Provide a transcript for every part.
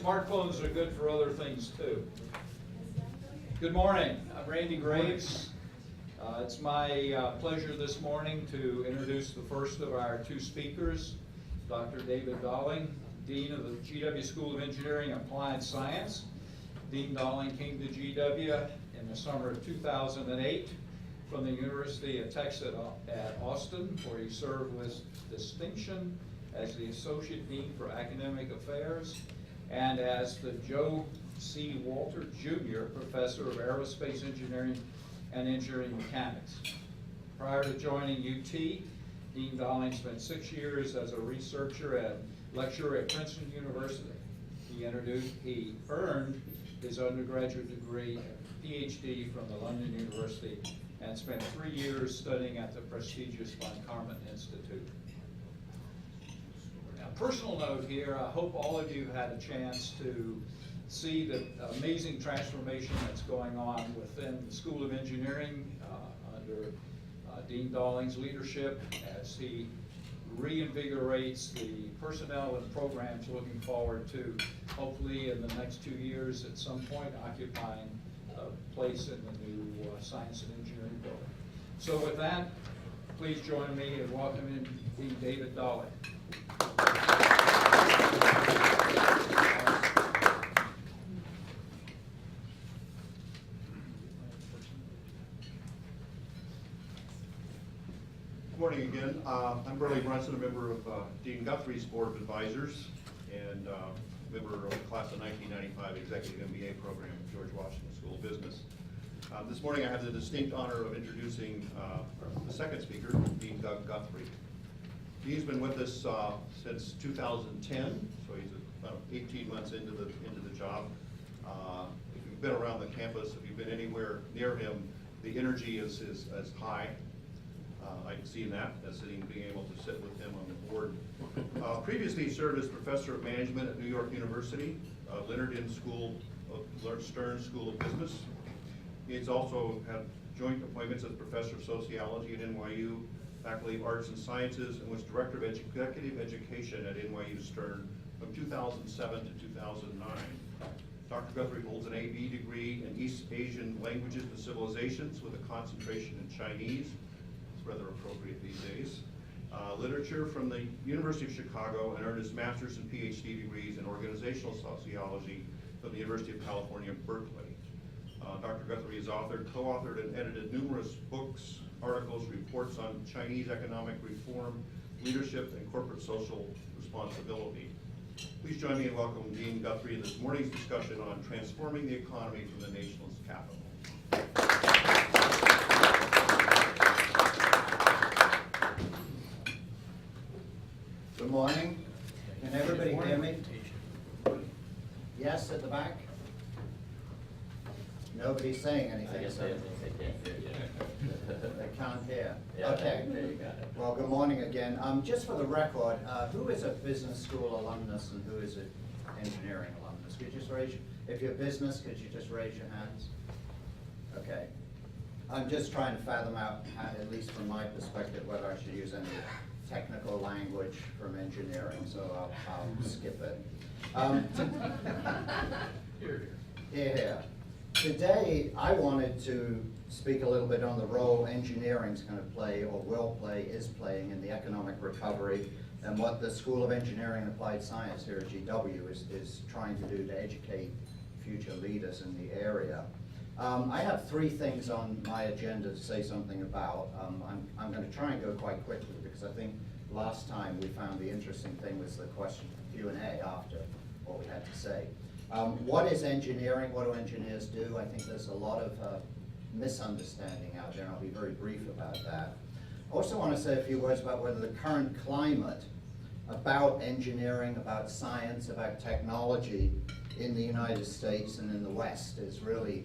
Smartphones are good for other things too. Good morning, I'm Randy Graves. It's my pleasure this morning to introduce the first of our two speakers, Dr. David Dolling, Dean of the GW School of Engineering and Applied Science. Dean Dolling came to GW in the summer of 2008 from the University of Texas at Austin, where he served with distinction as the Associate Dean for Academic Affairs and as the Joe C. Walter Jr. Professor of Aerospace Engineering and Engineering Mechanics. Prior to joining UT, Dean Dolling spent 6 years as a researcher and lecturer at Princeton University. He earned his undergraduate degree and PhD from the London University and spent 3 years studying at the prestigious Von Karman Institute. Now, personal note here, I hope all of you had a chance to see the amazing transformation that's going on within the School of Engineering under Dean Dolling's leadership as he reinvigorates the personnel and programs, looking forward to hopefully in the next 2 years at some point occupying a place in the new Science and Engineering building. So with that, please join me in welcoming Dean David Dolling. Good morning again. I'm Burley Brunson, a member of Dean Guthrie's Board of Advisors and member of the class of 1995 Executive MBA program at George Washington School of Business. This morning I have the distinct honor of introducing the second speaker, Dean Doug Guthrie. He's been with us since 2010, so he's about 18 months into the job. If you've been around the campus, if you've been anywhere near him, the energy is high. I've seen that, being able to sit with him on the board. Previously, he served as professor of management at New York University, Stern School of Business. He's also had joint appointments as professor of sociology at NYU, faculty of arts and sciences, and was director of executive education at NYU Stern from 2007 to 2009. Dr. Guthrie holds an AB degree in East Asian languages and civilizations with a concentration in Chinese. Rather appropriate these days. Literature from the University of Chicago, and earned his master's and PhD degrees in organizational sociology from the University of California, Berkeley. Dr. Guthrie has authored, co-authored, and edited numerous books, articles, reports on Chinese economic reform, leadership, and corporate social responsibility. Please join me in welcoming Dean Guthrie in this morning's discussion on transforming the economy from the nation's capital. Good morning. Can everybody hear me? Yes, at the back? Nobody's saying anything. I guess they can't hear you. They can't hear. Yeah, Okay. there you got it. Well, good morning again. Just for the record, who is a business school alumnus and who is an engineering alumnus? Could you just if you're business, could you just raise your hands? Okay. I'm just trying to fathom out, at least from my perspective, whether I should use any technical language from engineering, so I'll skip it. Here. Today, I wanted to speak a little bit on the role engineering's going to play, or will play, is playing in the economic recovery, and what the School of Engineering and Applied Science here at GW is trying to do to educate future leaders in the area. I have 3 things on my agenda to say something about. I'm going to try and go quite quickly because I think last time we found the interesting thing was the question Q&A after what we had to say. What is engineering? What do engineers do? I think there's a lot of misunderstanding out there, and I'll be very brief about that. I also want to say a few words about whether the current climate about engineering, about science, about technology in the United States and in the West is really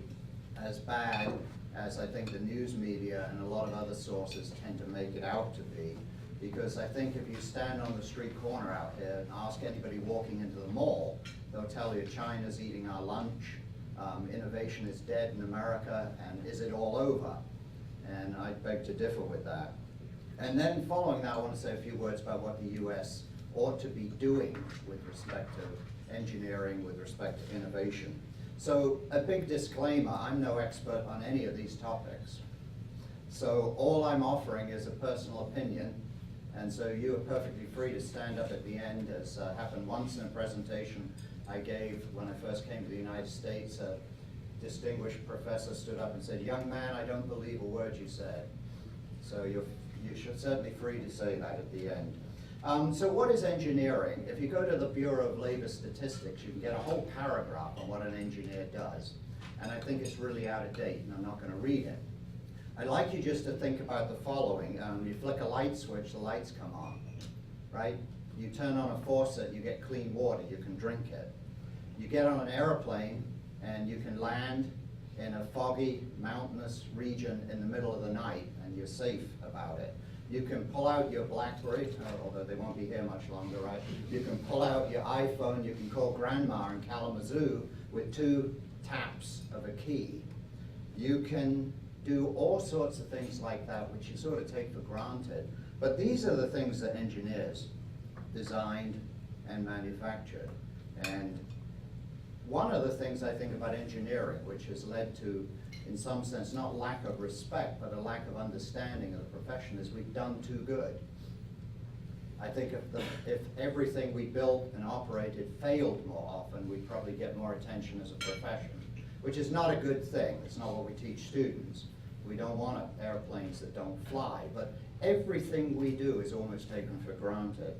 as bad as I think the news media and a lot of other sources tend to make it out to be. Because I think if you stand on the street corner out here and ask anybody walking into the mall, they'll tell you China's eating our lunch, innovation is dead in America, and is it all over? And I beg to differ with that. And then following that, I want to say a few words about what the U.S. ought to be doing with respect to engineering with respect to innovation. So a big disclaimer, I'm no expert on any of these topics. So all I'm offering is a personal opinion, and so you are perfectly free to stand up at the end, as happened once in a presentation I gave when I first came to the United States. A distinguished professor stood up and said, "Young man, I don't believe a word you said." So you should certainly free to say that at the end. So what is engineering? If you go to the Bureau of Labor Statistics, you can get a whole paragraph on what an engineer does. And I think it's really out of date, and I'm not going to read it. I'd like you just to think about the following. You flick a light switch, the lights come on, right? You turn on a faucet, you get clean water, you can drink it. You get on an airplane, and you can land in a foggy, mountainous region in the middle of the night, and you're safe about it. You can pull out your BlackBerry, although they won't be here much longer, right? You can pull out your iPhone, you can call grandma in Kalamazoo with 2 taps of a key. You can do all sorts of things like that, which you sort of take for granted. But these are the things that engineers designed and manufactured. And one of the things I think about engineering, which has led to, in some sense, not lack of respect, but a lack of understanding of the profession, is we've done too good. I think if everything we built and operated failed more often, we'd probably get more attention as a profession, which is not a good thing. It's not what we teach students. We don't want airplanes that don't fly, but everything we do is almost taken for granted.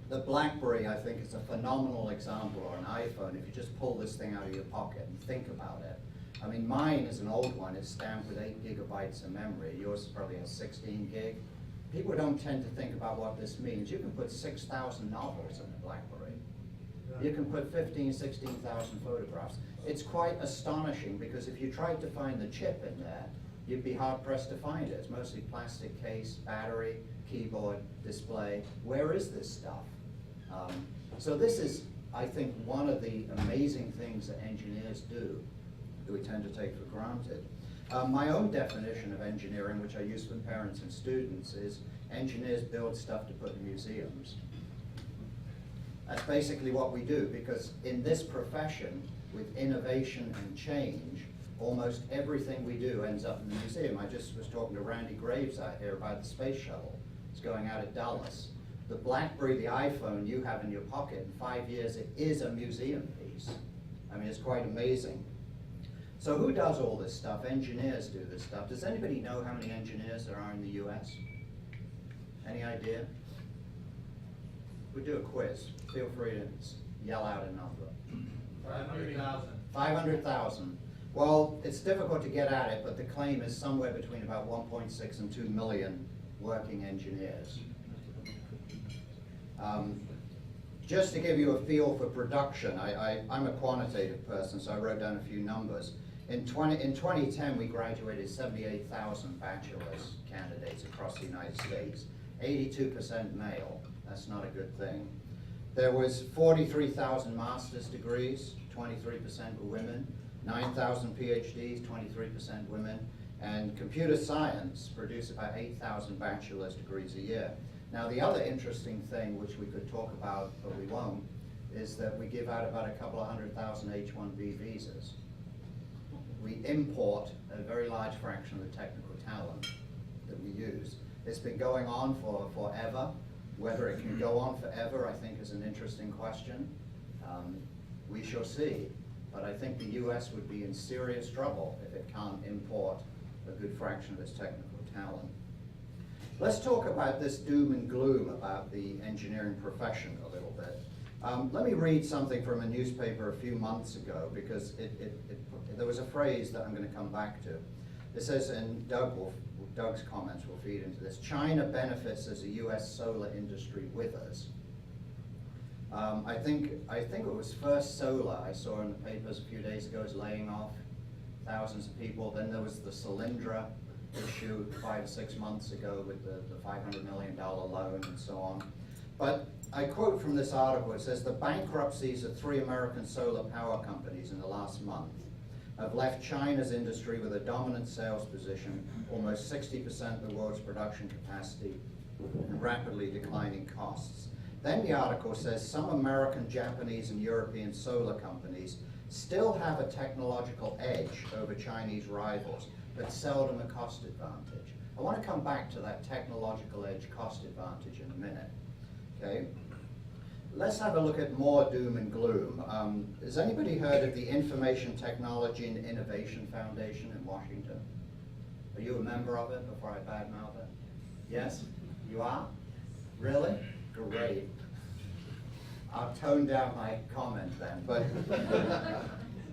The BlackBerry, I think, is a phenomenal example, or an iPhone. If you just pull this thing out of your pocket and think about it. I mean, mine is an old one. It's stamped with 8 gigabytes of memory. Yours probably has 16 gig. People don't tend to think about what this means. You can put 6,000 novels in a BlackBerry. You can put 15, 16,000 photographs. It's quite astonishing, because if you tried to find the chip in there, you'd be hard pressed to find it. It's mostly plastic case, battery, keyboard, display. Where is this stuff? So this is, I think, one of the amazing things that engineers do that we tend to take for granted. My own definition of engineering, which I use for parents and students, is engineers build stuff to put in museums. That's basically what we do, because in this profession, with innovation and change, almost everything we do ends up in the museum. I just was talking to Randy Graves out here about the space shuttle. It's going out of Dallas. The BlackBerry, the iPhone you have in your pocket, in 5 years, it is a museum piece. I mean, it's quite amazing. So who does all this stuff? Engineers do this stuff. Does anybody know how many engineers there are in the US? Any idea? We'll do a quiz. Feel free to yell out a number. 500,000. 500,000. Well, it's difficult to get at it, but the claim is somewhere between about 1.6 and 2 million working engineers. Just to give you a feel for production, I'm a quantitative person, so I wrote down a few numbers. In 2010, we graduated 78,000 bachelor's candidates across the United States, 82% male. That's not a good thing. There was 43,000 master's degrees, 23% were women, 9,000 PhDs, 23% women, and computer science produced about 8,000 bachelor's degrees a year. Now, the other interesting thing, which we could talk about, but we won't, is that we give out about a couple of 100,000 H-1B visas. We import a very large fraction of the technical talent that we use. It's been going on for forever. Whether it can go on forever, I think, is an interesting question. We shall see. But I think the US would be in serious trouble if it can't import a good fraction of its technical talent. Let's talk about this doom and gloom about the engineering profession a little bit. Let me read something from a newspaper a few months ago, because there was a phrase that I'm going to come back to. It says, and Doug's comments will feed into this, China benefits as a US solar industry withers. I think it was First Solar I saw in the papers a few days ago is laying off thousands of people. Then there was the Solyndra issue 5 or 6 months ago with the $500 million loan and so on. But I quote from this article, it says, the bankruptcies of 3 American solar power companies in the last month have left China's industry with a dominant sales position, almost 60% of the world's production capacity, and rapidly declining costs. Then the article says some American, Japanese, and European solar companies still have a technological edge over Chinese rivals, but seldom a cost advantage. I want to come back to that technological edge cost advantage in a minute, okay? Let's have a look at more doom and gloom. Has anybody heard of the Information Technology and Innovation Foundation in Washington? Are you a member of it before I badmouth it? Yes? You are? Really? Great. I'll tone down my comment then, but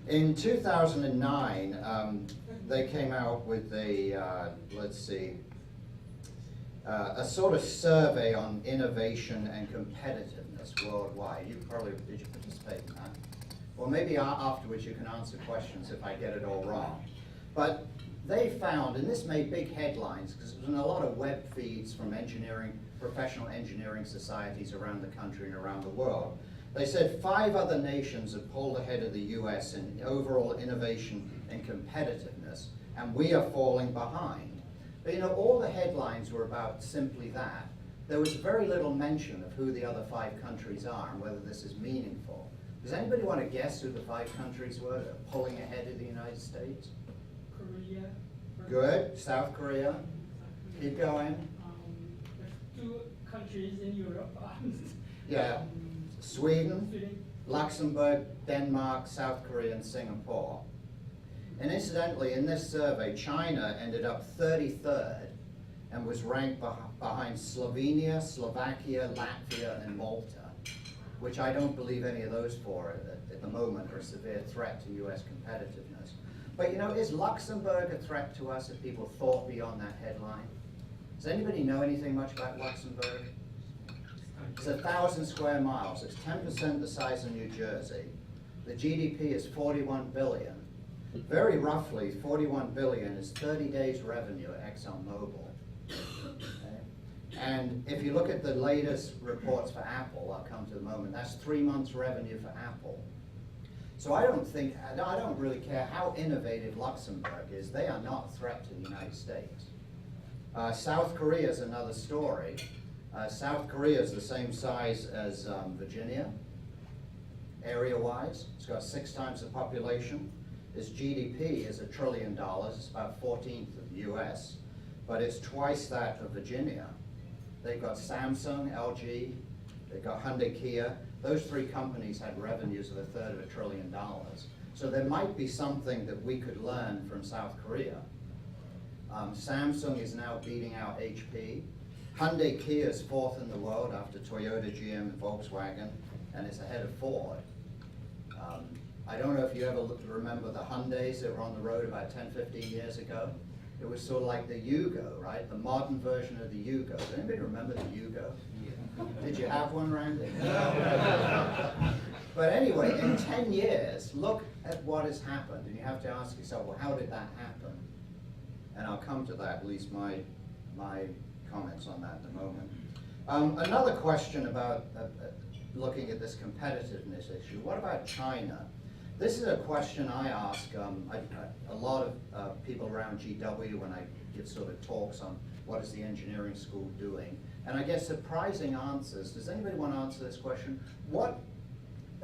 in 2009, they came out with a, let's see, a sort of survey on innovation and competitiveness worldwide. Did you participate in that? Well, maybe afterwards you can answer questions if I get it all wrong. But they found, and this made big headlines because it was in a lot of web feeds from engineering, professional engineering societies around the country and around the world. They said 5 other nations have pulled ahead of the US in overall innovation and competitiveness, and we are falling behind. But you know, all the headlines were about simply that. There was very little mention of who the other 5 countries are and whether this is meaningful. Does anybody want to guess who the 5 countries were that are pulling ahead of the United States? Korea. Good. South Korea. Keep going. There's 2 countries in Europe. Yeah. Sweden, Sweden. Luxembourg, Denmark, South Korea, and Singapore. And incidentally, in this survey, China ended up 33rd and was ranked behind Slovenia, Slovakia, Latvia, and Malta, which I don't believe any of those 4 at the moment are a severe threat to US competitiveness. But you know, is Luxembourg a threat to us if people thought beyond that headline? Does anybody know anything much about Luxembourg? It's 1,000 square miles. It's 10% the size of New Jersey. The GDP is 41 billion. Very roughly, 41 billion is 30 days revenue at ExxonMobil. Okay? And if you look at the latest reports for Apple, I'll come to the moment, that's 3 months revenue for Apple. So I don't really care how innovative Luxembourg is. They are not a threat to the United States. South Korea is another story. South Korea is the same size as Virginia, area-wise. It's got 6 times the population. Its GDP is $1 trillion. It's about 14th of the US, but it's twice that of Virginia. They've got Samsung, LG, they've got Hyundai, Kia. Those 3 companies had revenues of $1/3 of $1 trillion. So there might be something that we could learn from South Korea. Samsung is now beating out HP. Hyundai, Kia is 4th in the world after Toyota, GM, and Volkswagen, and it's ahead of Ford. I don't know if you ever remember the Hyundais that were on the road about 10, 15 years ago. It was sort of like the Yugo, right? The modern version of the Yugo. Does anybody remember the Yugo? Did you have one, Randy? But anyway, in 10 years, look at what has happened, and you have to ask yourself, well, how did that happen? And I'll come to that, at least my comments on that in a moment. Another question about looking at this competitiveness issue. What about China? This is a question I ask a lot of people around GW when I give sort of talks on what is the engineering school doing. And I get surprising answers. Does anybody want to answer this question? What,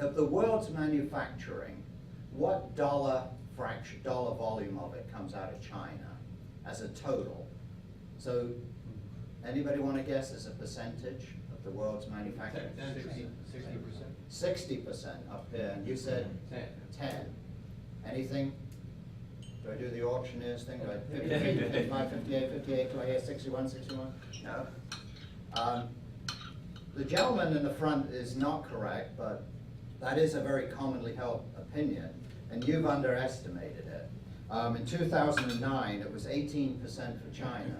of the world's manufacturing, what dollar volume of it comes out of China as a total? So anybody want to guess as a percentage of the world's manufacturing? 60%. 60% up here, and you said 10. Anything? Do I do the auctioneer's thing? Do I 53, 55, 58, 58, do I hear 61, 61? No. The gentleman in the front is not correct, but that is a very commonly held opinion, and you've underestimated it. In 2009, it was 18% for China,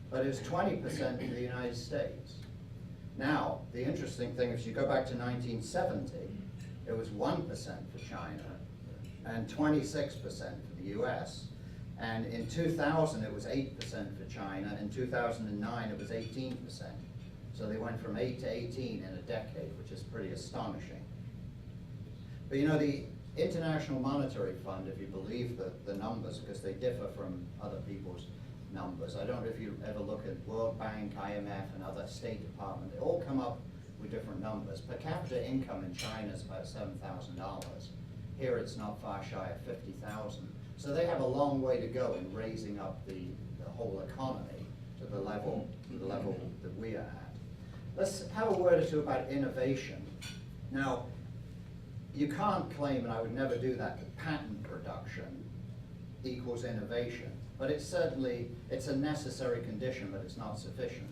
but it was 20% for the United States. Now, the interesting thing is you go back to 1970, it was 1% for China and 26% for the US. And in 2000, it was 8% for China. In 2009, it was 18%. So they went from 8 to 18 in a decade, which is pretty astonishing. But you know, the International Monetary Fund, if you believe the numbers, because they differ from other people's numbers. I don't know if you ever look at World Bank, IMF, and other State Department. They all come up with different numbers. Per capita income in China is about $7,000. Here it's not far shy of 50,000. So they have a long way to go in raising up the whole economy to the level that we are at. Let's have a word or two about innovation. Now, you can't claim, and I would never do that patent production equals innovation, but it's a necessary condition, but it's not sufficient,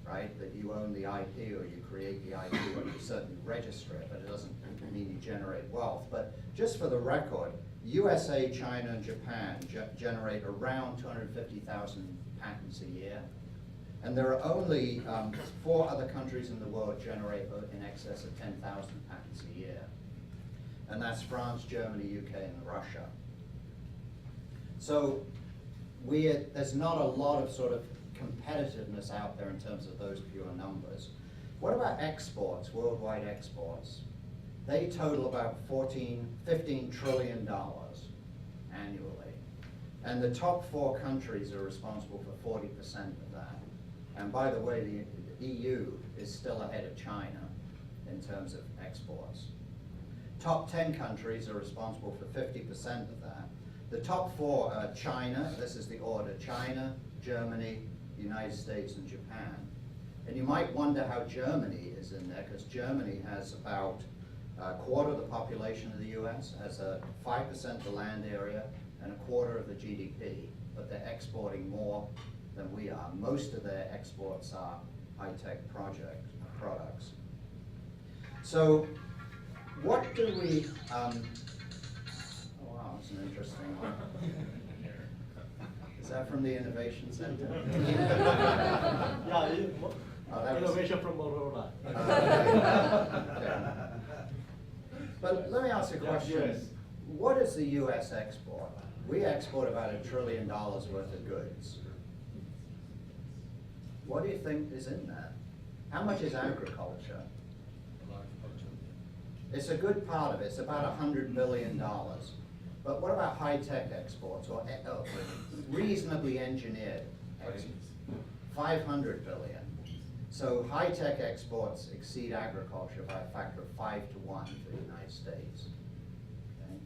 right? That you own the IP or you create the IP or you certainly register it, but it doesn't mean you generate wealth. But just for the record, USA, China, and Japan generate around 250,000 patents a year. And there are only 4 other countries in the world generate in excess of 10,000 patents a year. And that's France, Germany, UK, and Russia. So there's not a lot of sort of competitiveness out there in terms of those pure numbers. What about exports, worldwide exports? They total about $15 trillion annually. And the top 4 countries are responsible for 40% of that. And by the way, the EU is still ahead of China in terms of exports. Top 10 countries are responsible for 50% of that. The top 4 are China, this is the order, China, Germany, United States, and Japan. And you might wonder how Germany is in there, because Germany has about a quarter of the population of the US, has 5% of the land area, and a quarter of the GDP, but they're exporting more than we are. Most of their exports are high-tech products. So what do we, oh wow, that's an interesting one. Is that from the Innovation Center? Yeah, Oh, that was- innovation from Motorola. Okay. But let me ask a question. Yes. What is the US export? We export about $1 trillion worth of goods. What do you think is in that? How much is agriculture? It's a good part of it. It's about $100 billion. But what about high-tech exports or reasonably engineered exports? 500 billion. So high-tech exports exceed agriculture by a factor of 5 to 1 for the United States. Okay.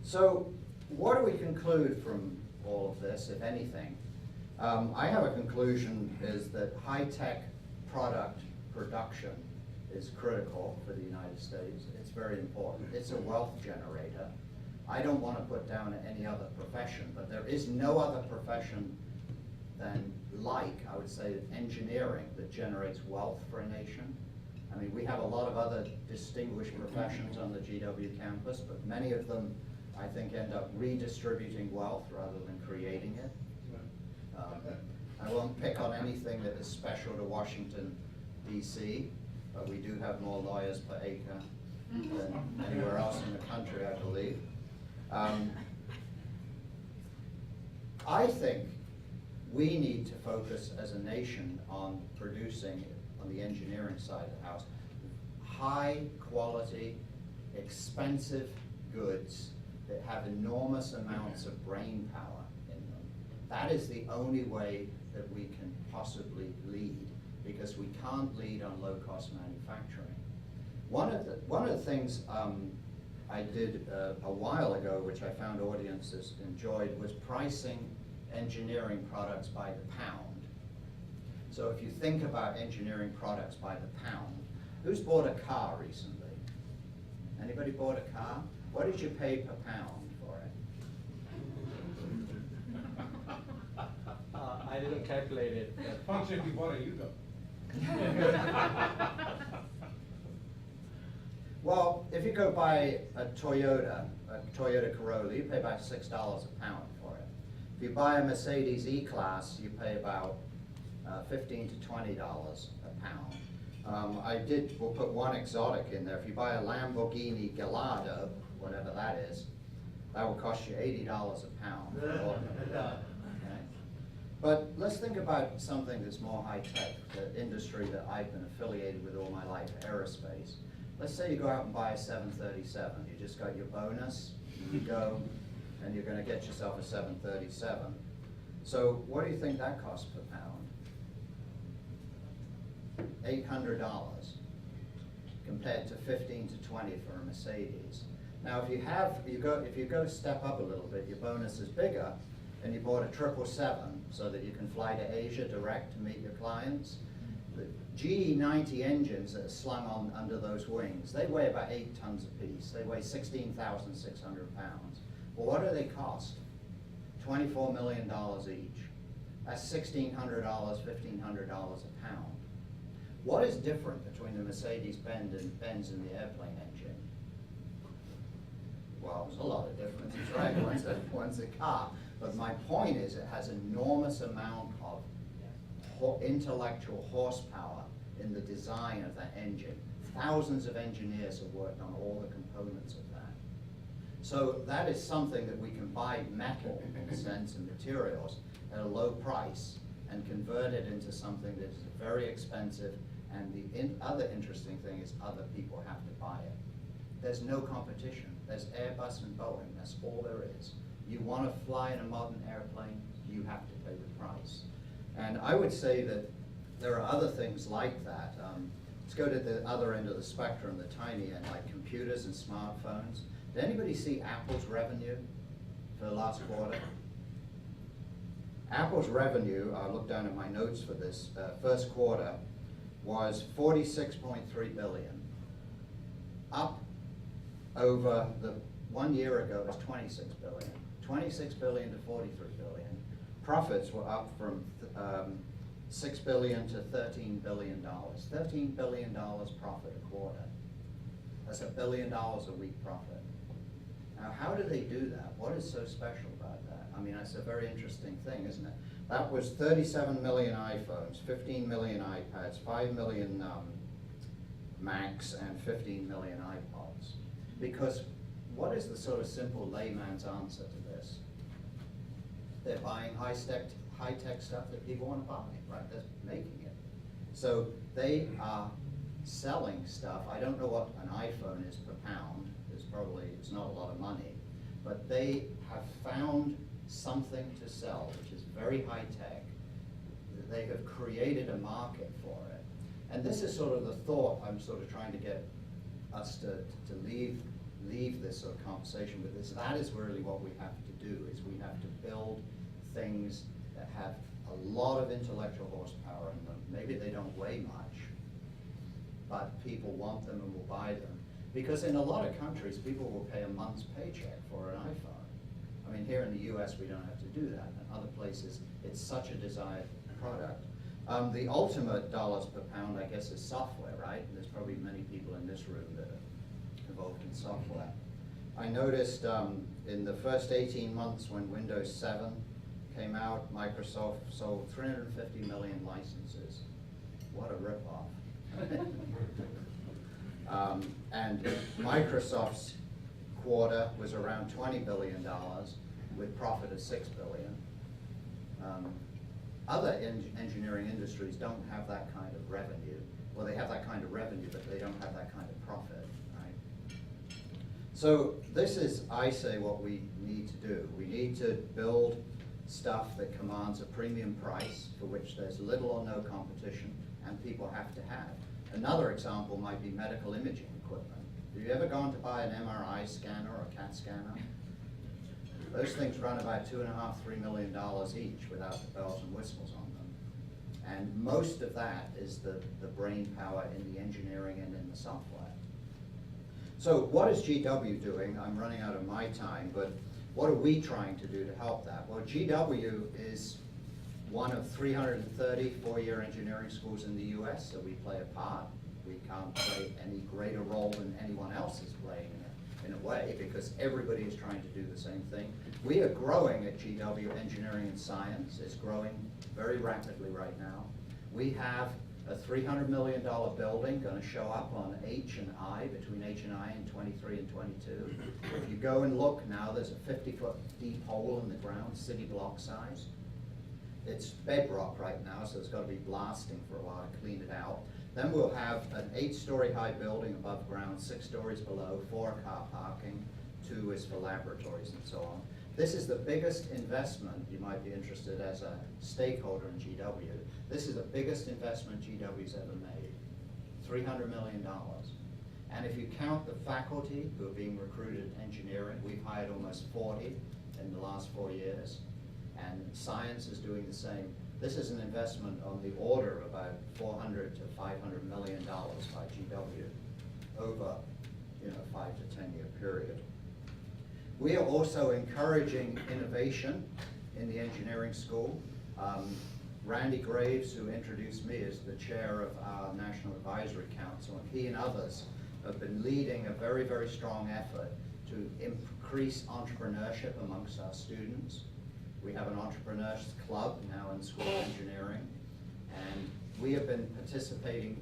So what do we conclude from all of this, if anything? I have a conclusion is that high-tech product production is critical for the United States. It's very important. It's a wealth generator. I don't want to put down any other profession, but there is no other profession than I would say, engineering that generates wealth for a nation. I mean, we have a lot of other distinguished professions on the GW campus, but many of them, I think, end up redistributing wealth rather than creating it. I won't pick on anything that is special to Washington, D.C., but we do have more lawyers per acre than anywhere else in the country, I believe. I think we need to focus as a nation on producing, on the engineering side of the house, high quality, expensive goods that have enormous amounts of brain power in them. That is the only way that we can possibly lead, because we can't lead on low-cost manufacturing. One of the things I did a while ago, which I found audiences enjoyed, was pricing engineering products by the pound. So if you think about engineering products by the pound, who's bought a car recently? Anybody bought a car? What did you pay per pound for it? I didn't calculate it. Function if you bought a Yugo. Well, if you go buy a Toyota Corolla, you pay about $6 a pound for it. If you buy a Mercedes E-Class, you pay about $15 to $20 a pound. We'll put one exotic in there. If you buy a Lamborghini Gallardo, whatever that is, that will cost you $80 a pound. Okay. But let's think about something that's more high-tech, the industry that I've been affiliated with all my life, aerospace. Let's say you go out and buy a 737. You just got your bonus, you go, and you're going to get yourself a 737. So what do you think that costs per pound? $800 compared to 15 to 20 for a Mercedes. Now, if you go step up a little bit, your bonus is bigger, and you bought a 777 so that you can fly to Asia direct to meet your clients. The GE90 engines that are slung on under those wings, they weigh about 8 tons apiece. They weigh 16,600 pounds. Well, what do they cost? $24 million each. That's $1,600, $1,500 a pound. What is different between the Mercedes-Benz and the airplane engine? Well, there's a lot of differences, right? One's a car. But my point is, it has enormous amount of intellectual horsepower in the design of that engine. Thousands of engineers have worked on all the components of that. So that is something that we can buy metal, in a sense, and materials at a low price and convert it into something that is very expensive. And the other interesting thing is other people have to buy it. There's no competition. There's Airbus and Boeing. That's all there is. You want to fly in a modern airplane, you have to pay the price. And I would say that there are other things like that. Let's go to the other end of the spectrum, the tiny end, like computers and smartphones. Did anybody see Apple's revenue for the last quarter? Apple's revenue, I looked down at my notes for this, first quarter was $46.3 billion. Up over the 1 year ago was $26 billion. $26 billion to $43 billion. Profits were up from $6 billion to $13 billion. $13 billion profit a quarter. That's $1 billion a week profit. Now, how do they do that? What is so special about that? I mean, that's a very interesting thing, isn't it? That was 37 million iPhones, 15 million iPads, 5 million Macs, and 15 million iPods. Because what is the sort of simple layman's answer to this? They're buying high-tech stuff that people want to buy, right? They're making it. So they are selling stuff. I don't know what an iPhone is per pound. It's not a lot of money. But they have found something to sell, which is very high-tech. They have created a market for it. And this is sort of the thought I'm sort of trying to get us to leave this sort of conversation with this. That is really what we have to do, is we have to build things that have a lot of intellectual horsepower in them. Maybe they don't weigh much, but people want them and will buy them. Because in a lot of countries, people will pay a month's paycheck for an iPhone. I mean, here in the US, we don't have to do that. In other places, it's such a desired product. The ultimate dollars per pound, I guess, is software, right? And there's probably many people in this room that are involved in software. I noticed in the first 18 months when Windows 7 came out, Microsoft sold 350 million licenses. What a ripoff. And Microsoft's quarter was around $20 billion with profit of $6 billion. Other engineering industries don't have that kind of revenue. Well, they have that kind of revenue, but they don't have that kind of profit, right? So this is, I say, what we need to do. We need to build stuff that commands a premium price for which there's little or no competition and people have to have. Another example might be medical imaging equipment. Have you ever gone to buy an MRI scanner or a CAT scanner? Those things run about $2.5–3 million each without the bells and whistles on them. And most of that is the brain power in the engineering and in the software. So what is GW doing? I'm running out of my time, but what are we trying to do to help that? Well, GW is one of 330 four-year engineering schools in the US, so we play a part. We can't play any greater role than anyone else is playing in a way, because everybody is trying to do the same thing. We are growing at GW Engineering and Science. It's growing very rapidly right now. We have a $300 million building going to show up on H and I, between H and I in 23 and 22. If you go and look now, there's a 50-foot deep hole in the ground, city block size. It's bedrock right now, so it's got to be blasting for a while to clean it out. Then we'll have an 8-story high building above ground, 6 stories below, 4 car parking, 2 is for laboratories and so on. This is the biggest investment, you might be interested as a stakeholder in GW. This is the biggest investment GW's ever made, $300 million. And if you count the faculty who are being recruited in engineering, we've hired almost 40 in the last 4 years, and science is doing the same. This is an investment on the order of about $400 to $500 million by GW over, 5 to 10 year period. We are also encouraging innovation in the engineering school. Randy Graves, who introduced me, is the chair of our National Advisory Council, and he and others have been leading a very, very strong effort to increase entrepreneurship amongst our students. We have an entrepreneurs club now in School of Engineering, and we have been participating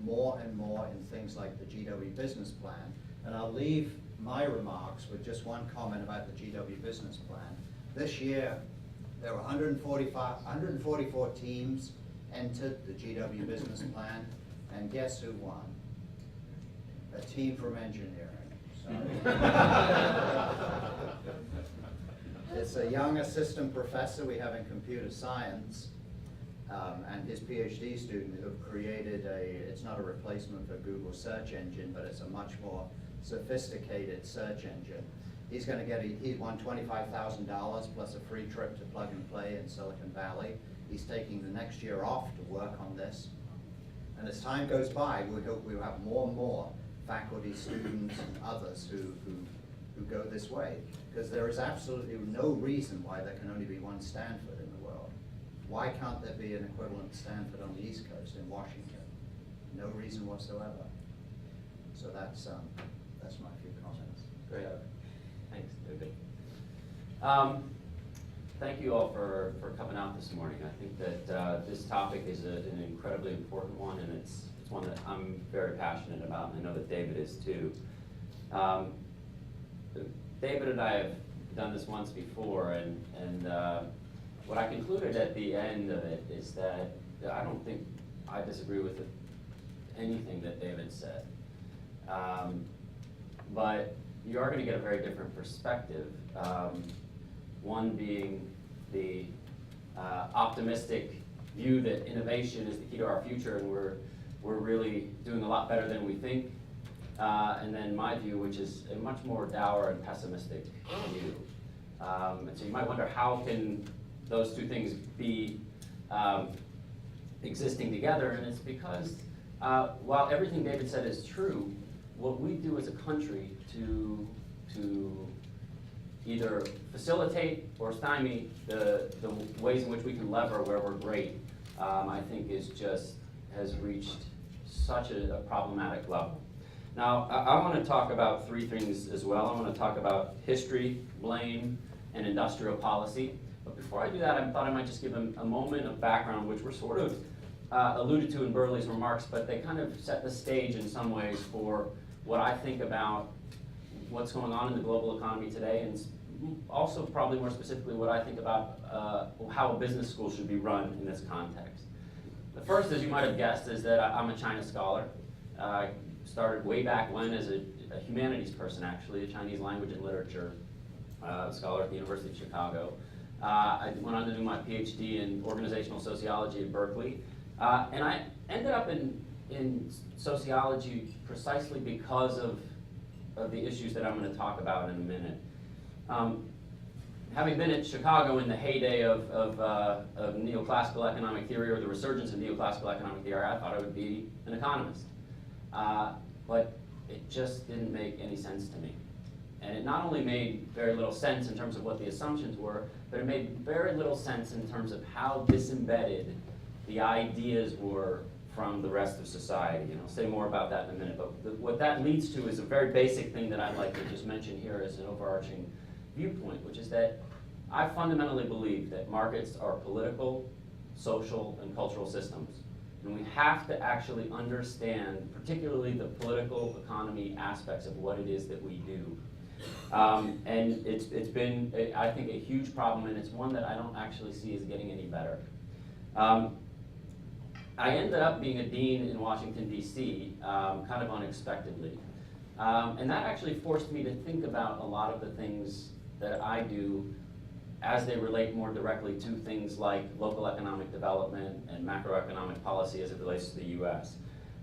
more and more in things like the GW Business Plan. And I'll leave my remarks with just one comment about the GW Business Plan. This year, there were 144 teams entered the GW Business Plan, and guess who won? A team from engineering. It's a young assistant professor we have in computer science, and his PhD student who have created it's not a replacement for Google search engine, but it's a much more sophisticated search engine. He's going to get, he won $25,000 plus a free trip to Plug and Play in Silicon Valley. He's taking the next year off to work on this. And as time goes by, we hope we'll have more and more faculty, students, and others who go this way. Because there is absolutely no reason why there can only be one Stanford in the world. Why can't there be an equivalent Stanford on the East Coast in Washington? No reason whatsoever. So that's my few comments. Great. Thanks, David. Thank you all for coming out this morning. I think that this topic is an incredibly important one, and it's one that I'm very passionate about, and I know that David is too. David and I have done this once before, and what I concluded at the end of it is that I don't think I disagree with anything that David said. But you are going to get a very different perspective. One being the optimistic view that innovation is the key to our future, and we're really doing a lot better than we think. And then my view, which is a much more dour and pessimistic view. And so you might wonder, how can those two things be existing together? And it's because while everything David said is true, what we do as a country to either facilitate or stymie the ways in which we can lever where we're great, I think has reached such a problematic level. Now, I want to talk about three things as well. I want to talk about history, blame, and industrial policy. But before I do that, I thought I might just give a moment of background, which were sort of alluded to in Burley's remarks, but they kind of set the stage in some ways for what I think about what's going on in the global economy today, and also probably more specifically what I think about how a business school should be run in this context. The first, as you might have guessed, is that I'm a China scholar. I started way back when as a humanities person, actually, a Chinese language and literature scholar at the University of Chicago. I went on to do my PhD in organizational sociology at Berkeley, and I ended up in sociology precisely because of the issues that I'm going to talk about in a minute. Having been at Chicago in the heyday of neoclassical economic theory, or the resurgence of neoclassical economic theory, I thought I would be an economist. But it just didn't make any sense to me. And it not only made very little sense in terms of what the assumptions were, but it made very little sense in terms of how disembedded the ideas were from the rest of society. And I'll say more about that in a minute. But what that leads to is a very basic thing that I'd like to just mention here as an overarching viewpoint, which is that I fundamentally believe that markets are political, social, and cultural systems. And we have to actually understand, particularly the political economy aspects of what it is that we do. And it's been, I think, a huge problem, and it's one that I don't actually see as getting any better. I ended up being a dean in Washington, D.C., kind of unexpectedly. And that actually forced me to think about a lot of the things that I do as they relate more directly to things like local economic development and macroeconomic policy as it relates to the US.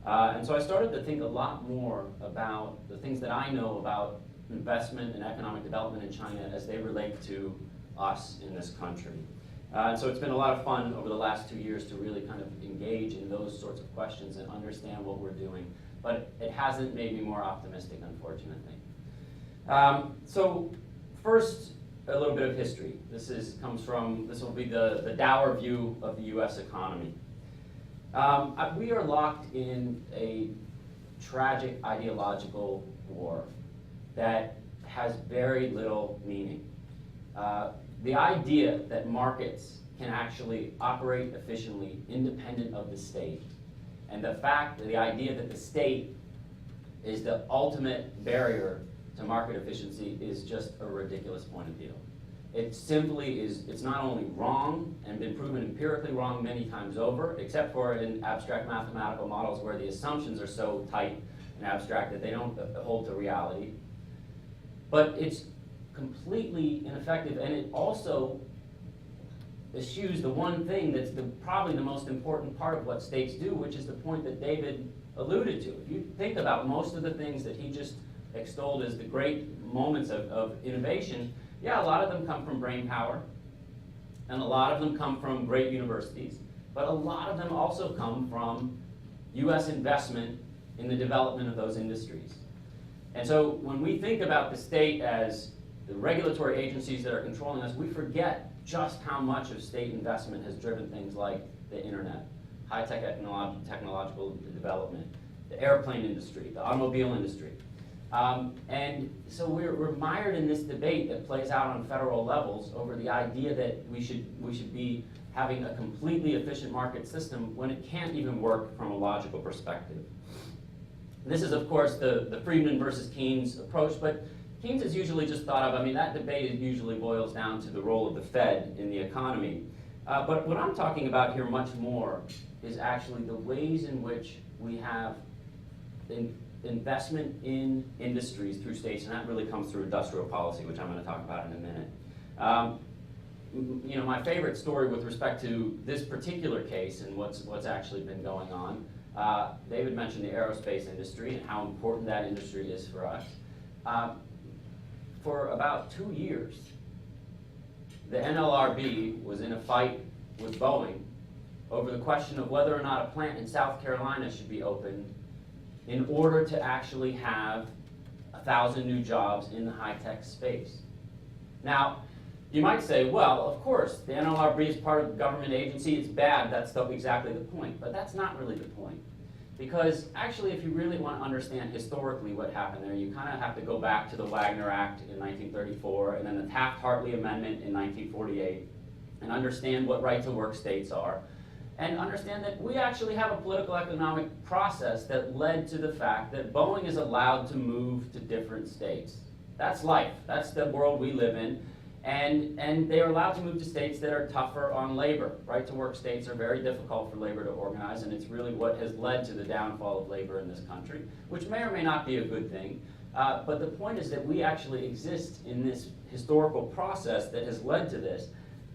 And so I started to think a lot more about the things that I know about investment and economic development in China as they relate to us in this country. And so it's been a lot of fun over the last 2 years to really kind of engage in those sorts of questions and understand what we're doing. But it hasn't made me more optimistic, unfortunately. So first, a little bit of history. This will be the dour view of the US economy. We are locked in a tragic ideological war that has very little meaning. The idea that markets can actually operate efficiently independent of the state, and the idea that the state is the ultimate barrier to market efficiency is just a ridiculous point of view. It simply is, it's not only wrong and been proven empirically wrong many times over, except for in abstract mathematical models where the assumptions are so tight and abstract that they don't hold to reality, but it's completely ineffective, and it also eschews the one thing that's probably the most important part of what states do, which is the point that David alluded to. If you think about most of the things that he just extolled as the great moments of innovation, yeah, a lot of them come from brain power, and a lot of them come from great universities, but a lot of them also come from US investment in the development of those industries. And so when we think about the state as the regulatory agencies that are controlling us, we forget just how much of state investment has driven things like the internet, high-tech technological development, the airplane industry, the automobile industry. And so we're mired in this debate that plays out on federal levels over the idea that we should be having a completely efficient market system when it can't even work from a logical perspective. This is, of course, the Friedman versus Keynes approach, but Keynes is usually just thought of, that debate usually boils down to the role of the Fed in the economy. But what I'm talking about here much more is actually the ways in which we have investment in industries through states, and that really comes through industrial policy, which I'm going to talk about in a minute. My favorite story with respect to this particular case and what's actually been going on, David mentioned the aerospace industry and how important that industry is for us. For about 2 years, the NLRB was in a fight with Boeing over the question of whether or not a plant in South Carolina should be opened in order to actually have 1,000 new jobs in the high-tech space. Now, you might say, well, of course, the NLRB is part of a government agency, it's bad, that's exactly the point, but that's not really the point. Because actually, if you really want to understand historically what happened there, you kind of have to go back to the Wagner Act in 1934, and then the Taft-Hartley Amendment in 1948, and understand what right-to-work states are, and understand that we actually have a political economic process that led to the fact that Boeing is allowed to move to different states. That's life. That's the world we live in. And they are allowed to move to states that are tougher on labor. Right-to-work states are very difficult for labor to organize, and it's really what has led to the downfall of labor in this country, which may or may not be a good thing. But the point is that we actually exist in this historical process that has led to this.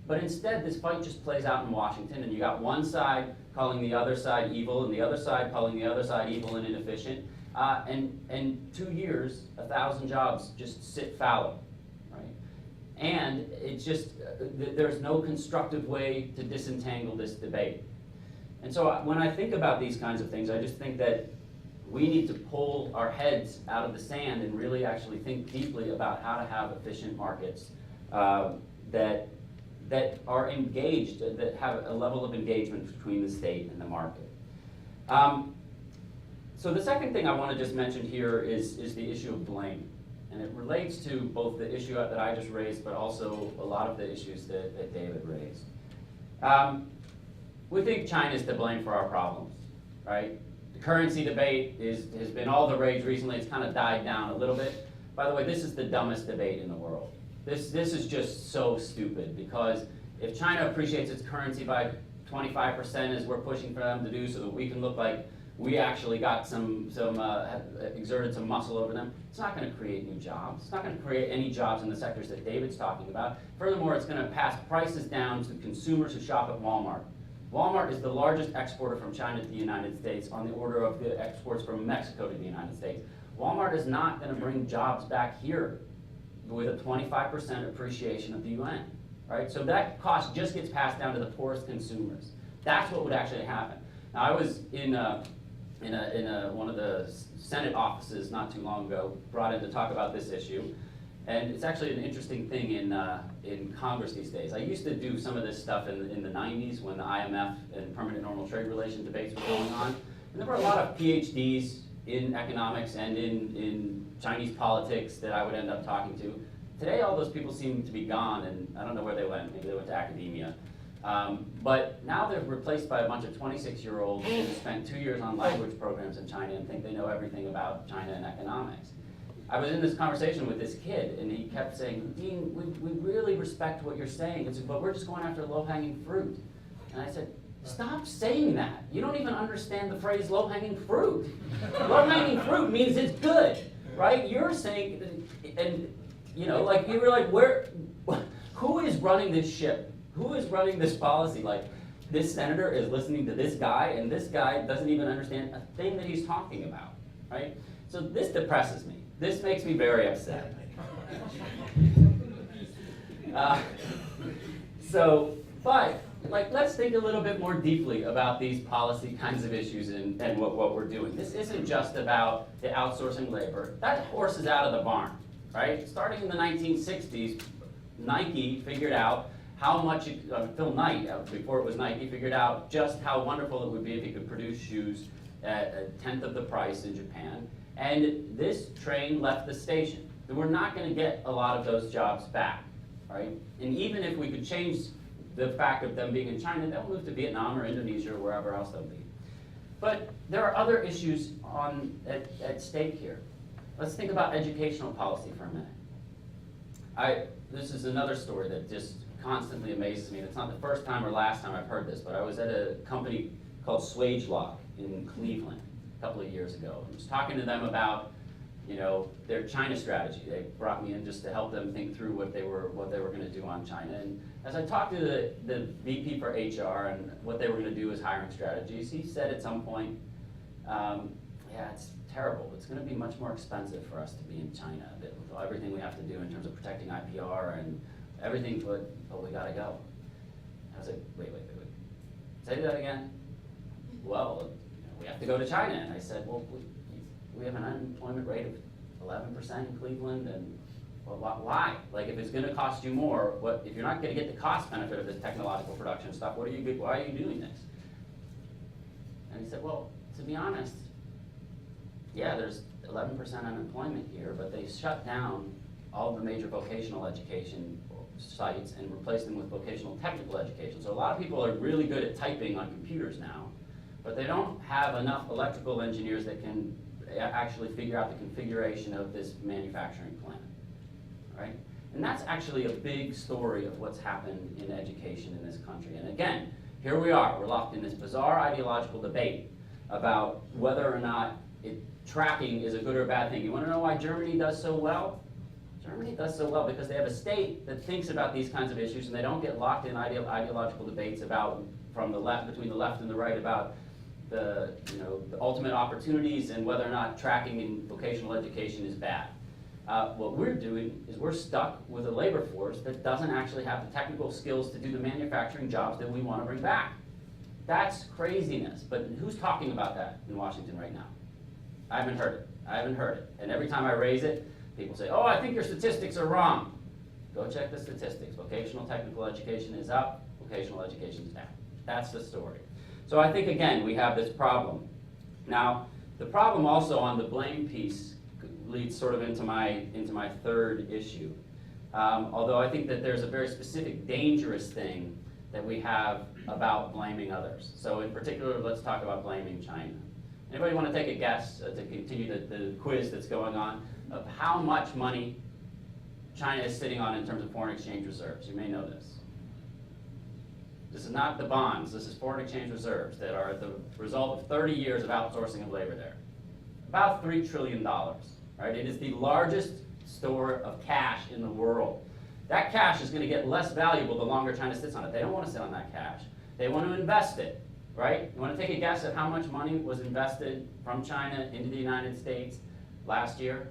But instead, this fight just plays out in Washington, and you got one side calling the other side evil, and the other side calling the other side evil and inefficient. And 2 years, 1,000 jobs just sit fallow. And it's just, there's no constructive way to disentangle this debate. And so when I think about these kinds of things, I just think that we need to pull our heads out of the sand and really actually think deeply about how to have efficient markets that are engaged, that have a level of engagement between the state and the market. So the second thing I want to just mention here is the issue of blame. And it relates to both the issue that I just raised, but also a lot of the issues that David raised. We think China's to blame for our problems, right? The currency debate has been all the rage recently. It's kind of died down a little bit. By the way, this is the dumbest debate in the world. This is just so stupid, because if China appreciates its currency by 25% as we're pushing for them to do so that we can look like we actually got exerted some muscle over them. It's not going to create new jobs. It's not going to create any jobs in the sectors that David's talking about. Furthermore, it's going to pass prices down to consumers who shop at Walmart. Walmart is the largest exporter from China to the United States, on the order of the exports from Mexico to the United States. Walmart is not going to bring jobs back here with a 25% appreciation of the yuan, right? So that cost just gets passed down to the poorest consumers. That's what would actually happen. Now, I was in one of the Senate offices not too long ago, brought in to talk about this issue, and it's actually an interesting thing in Congress these days. I used to do some of this stuff in the 90s when the IMF and permanent normal trade relation debates were going on, and there were a lot of PhDs in economics and in Chinese politics that I would end up talking to. Today, all those people seem to be gone, and I don't know where they went. Maybe they went to academia. But now they're replaced by a bunch of 26-year-olds who spent 2 years on language programs in China and think they know everything about China and economics. I was in this conversation with this kid, and he kept saying, Dean, we really respect what you're saying, but we're just going after low-hanging fruit. And I said, stop saying that. You don't even understand the phrase low-hanging fruit. Low-hanging fruit means it's good, right? You're saying, and you know, like you were like, who is running this ship? Who is running this policy? Like, this senator is listening to this guy, and this guy doesn't even understand a thing that he's talking about, right? So this depresses me. This makes me very upset. But let's think a little bit more deeply about these policy kinds of issues and what we're doing. This isn't just about the outsourcing labor. That horse is out of the barn, right? Starting in the 1960s, Nike figured out how much, Phil Knight, before it was Nike, figured out just how wonderful it would be if he could produce shoes at a tenth of the price in Japan. And this train left the station. We're not going to get a lot of those jobs back, right? And even if we could change the fact of them being in China, they'll move to Vietnam or Indonesia or wherever else they'll be. But there are other issues at stake here. Let's think about educational policy for a minute. This is another story that just constantly amazes me. It's not the first time or last time I've heard this, but I was at a company called SwageLock in Cleveland a couple of years ago. I was talking to them about, you know, their China strategy. They brought me in just to help them think through what they were going to do on China. And as I talked to the VP for HR and what they were going to do as hiring strategies, he said at some point, yeah, it's terrible. It's going to be much more expensive for us to be in China. With everything we have to do in terms of protecting IPR and everything, but we got to go. I was like, wait. Say that again. Well, we have to go to China. And I said, well, we have an unemployment rate of 11% in Cleveland, and well, why? Like, if it's going to cost you more, if you're not going to get the cost benefit of this technological production stuff, why are you doing this? And he said, well, to be honest, yeah, there's 11% unemployment here, but they shut down all the major vocational education sites and replaced them with vocational technical education. So a lot of people are really good at typing on computers now, but they don't have enough electrical engineers that can actually figure out the configuration of this manufacturing plant, right? And that's actually a big story of what's happened in education in this country. And again, here we are, we're locked in this bizarre ideological debate about whether or not tracking is a good or bad thing. You want to know why Germany does so well? Germany does so well because they have a state that thinks about these kinds of issues, and they don't get locked in ideological debates about between the left and the right about the ultimate opportunities and whether or not tracking in vocational education is bad. What we're doing is we're stuck with a labor force that doesn't actually have the technical skills to do the manufacturing jobs that we want to bring back. That's craziness. But who's talking about that in Washington right now? I haven't heard it. And every time I raise it, people say, oh, I think your statistics are wrong. Go check the statistics. Vocational technical education is up, vocational education is down. That's the story. So I think, again, we have this problem. Now, the problem also on the blame piece leads sort of into my third issue. Although I think that there's a very specific dangerous thing that we have about blaming others. So in particular, let's talk about blaming China. Anybody want to take a guess to continue the quiz that's going on of how much money China is sitting on in terms of foreign exchange reserves? You may know this. This is not the bonds, this is foreign exchange reserves that are the result of 30 years of outsourcing of labor there. About $3 trillion, right? It is the largest store of cash in the world. That cash is going to get less valuable the longer China sits on it. They don't want to sit on that cash. They want to invest it, right? You want to take a guess at how much money was invested from China into the United States last year?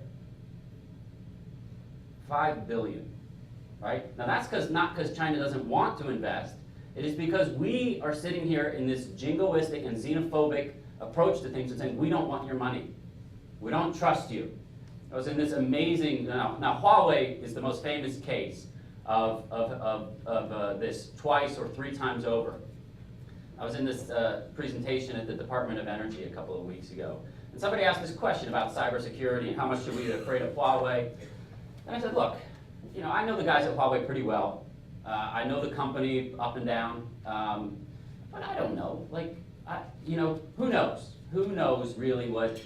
$5 billion, right? Now that's not because China doesn't want to invest. It is because we are sitting here in this jingoistic and xenophobic approach to things and saying, we don't want your money. We don't trust you. I was in this amazing, now Huawei is the most famous case of this twice or 3 times over. I was in this presentation at the Department of Energy a couple of weeks ago, and somebody asked this question about cybersecurity and how much should we be afraid of Huawei. And I said, look, I know the guys at Huawei pretty well. I know the company up and down, but I don't know. Who knows? Who knows really what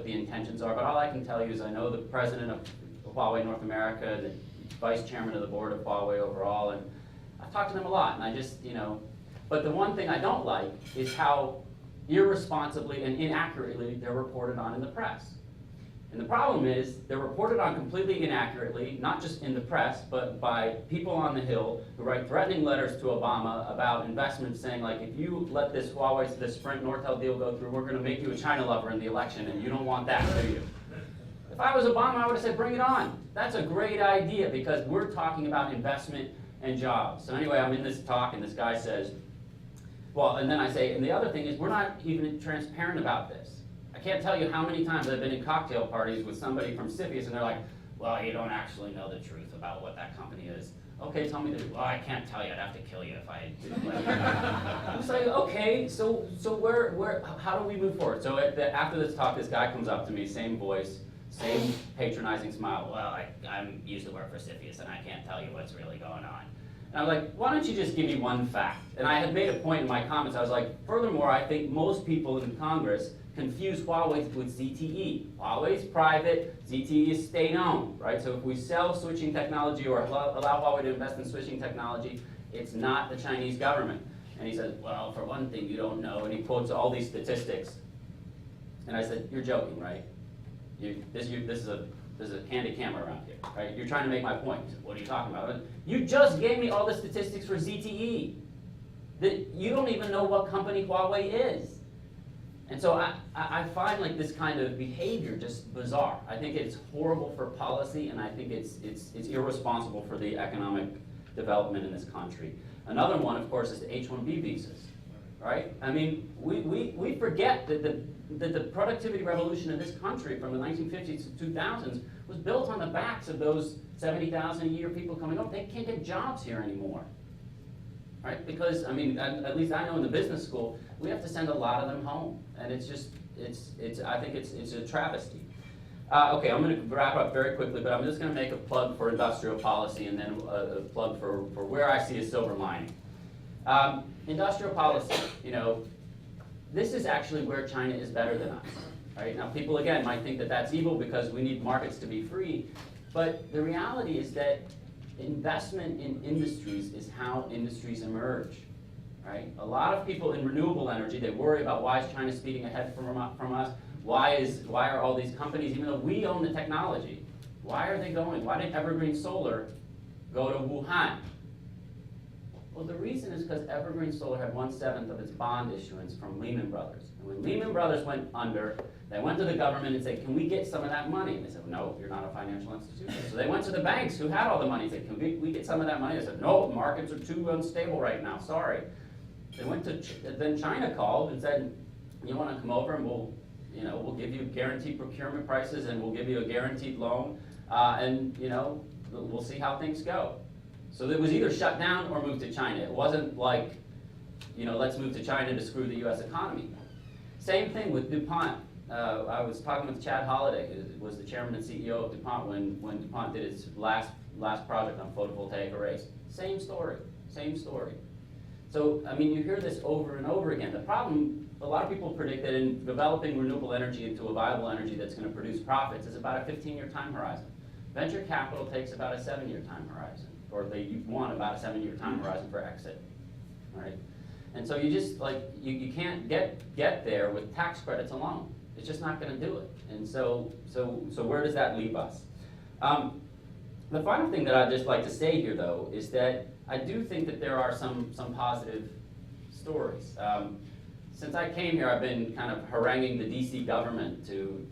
the intentions are? But all I can tell you is I know the president of Huawei North America, the vice chairman of the board of Huawei overall, and I've talked to them a lot. And I just, but the one thing I don't like is how irresponsibly and inaccurately they're reported on in the press. And the problem is they're reported on completely inaccurately, not just in the press, but by people on the Hill who write threatening letters to Obama about investments saying, like, if you let this Huawei, this Sprint Nortel deal go through, we're going to make you a China lover in the election, and you don't want that, do you? If I was Obama, I would have said, bring it on. That's a great idea, because we're talking about investment and jobs. So anyway, I'm in this talk, and this guy says, well, and then I say, and the other thing is, we're not even transparent about this. I can't tell you how many times I've been in cocktail parties with somebody from CFIUS, and they're like, well, you don't actually know the truth about what that company is. Okay, tell me the truth. Well, I can't tell you. I'd have to kill you if I did. I was like, okay, so how do we move forward? So after this talk, this guy comes up to me, same voice, same patronizing smile. Well, I'm used to work for CFIUS, and I can't tell you what's really going on. And I was like, why don't you just give me one fact? And I had made a point in my comments. I was like, furthermore, I think most people in Congress confuse Huawei with ZTE. Huawei's private, ZTE is state-owned, right? So if we sell switching technology or allow Huawei to invest in switching technology, it's not the Chinese government. And he says, well, for one thing, you don't know. And he quotes all these statistics. And I said, you're joking, right? This is a candid camera around here, right? You're trying to make my point. He said, what are you talking about? You just gave me all the statistics for ZTE. You don't even know what company Huawei is. And so I find like this kind of behavior just bizarre. I think it's horrible for policy, and I think it's irresponsible for the economic development in this country. Another one, of course, is the H-1B visas, right? I mean, we forget that the productivity revolution in this country from the 1950s to 2000s was built on the backs of those 70,000 a year people coming up. They can't get jobs here anymore. Right? Because, I mean, at least I know in the business school, we have to send a lot of them home. And it's just, I think it's a travesty. Okay, I'm going to wrap up very quickly, but I'm just going to make a plug for industrial policy and then a plug for where I see a silver lining. Industrial policy, this is actually where China is better than us. Right? Now, people, again, might think that that's evil because we need markets to be free. But the reality is that investment in industries is how industries emerge, right? A lot of people in renewable energy, they worry about why is China speeding ahead from us? Why are all these companies, even though we own the technology, why are they going? Why did Evergreen Solar go to Wuhan? Well, the reason is because Evergreen Solar had 1/7 of its bond issuance from Lehman Brothers. And when Lehman Brothers went under, they went to the government and said, can we get some of that money? And they said, no, you're not a financial institution. So they went to the banks who had all the money and said, can we get some of that money? They said, no, markets are too unstable right now, sorry. They went to, then China called and said, you want to come over and we'll give you guaranteed procurement prices and we'll give you a guaranteed loan and we'll see how things go. So it was either shut down or moved to China. It wasn't like, let's move to China to screw the US economy. Same thing with DuPont. I was talking with Chad Holliday, who was the chairman and CEO of DuPont when DuPont did its last project on photovoltaic arrays. Same story. So, I mean, you hear this over and over again. The problem, a lot of people predict that in developing renewable energy into a viable energy that's going to produce profits is about a 15-year time horizon. Venture capital takes about a 7-year time horizon, or they want about a 7-year time horizon for exit. right? And so you just, like, you can't get there with tax credits alone. It's just not gonna do it. And so where does that leave us? The final thing that I'd just like to say here, though, is that I do think that there are some positive stories. Since I came here, I've been kind of haranguing the DC government to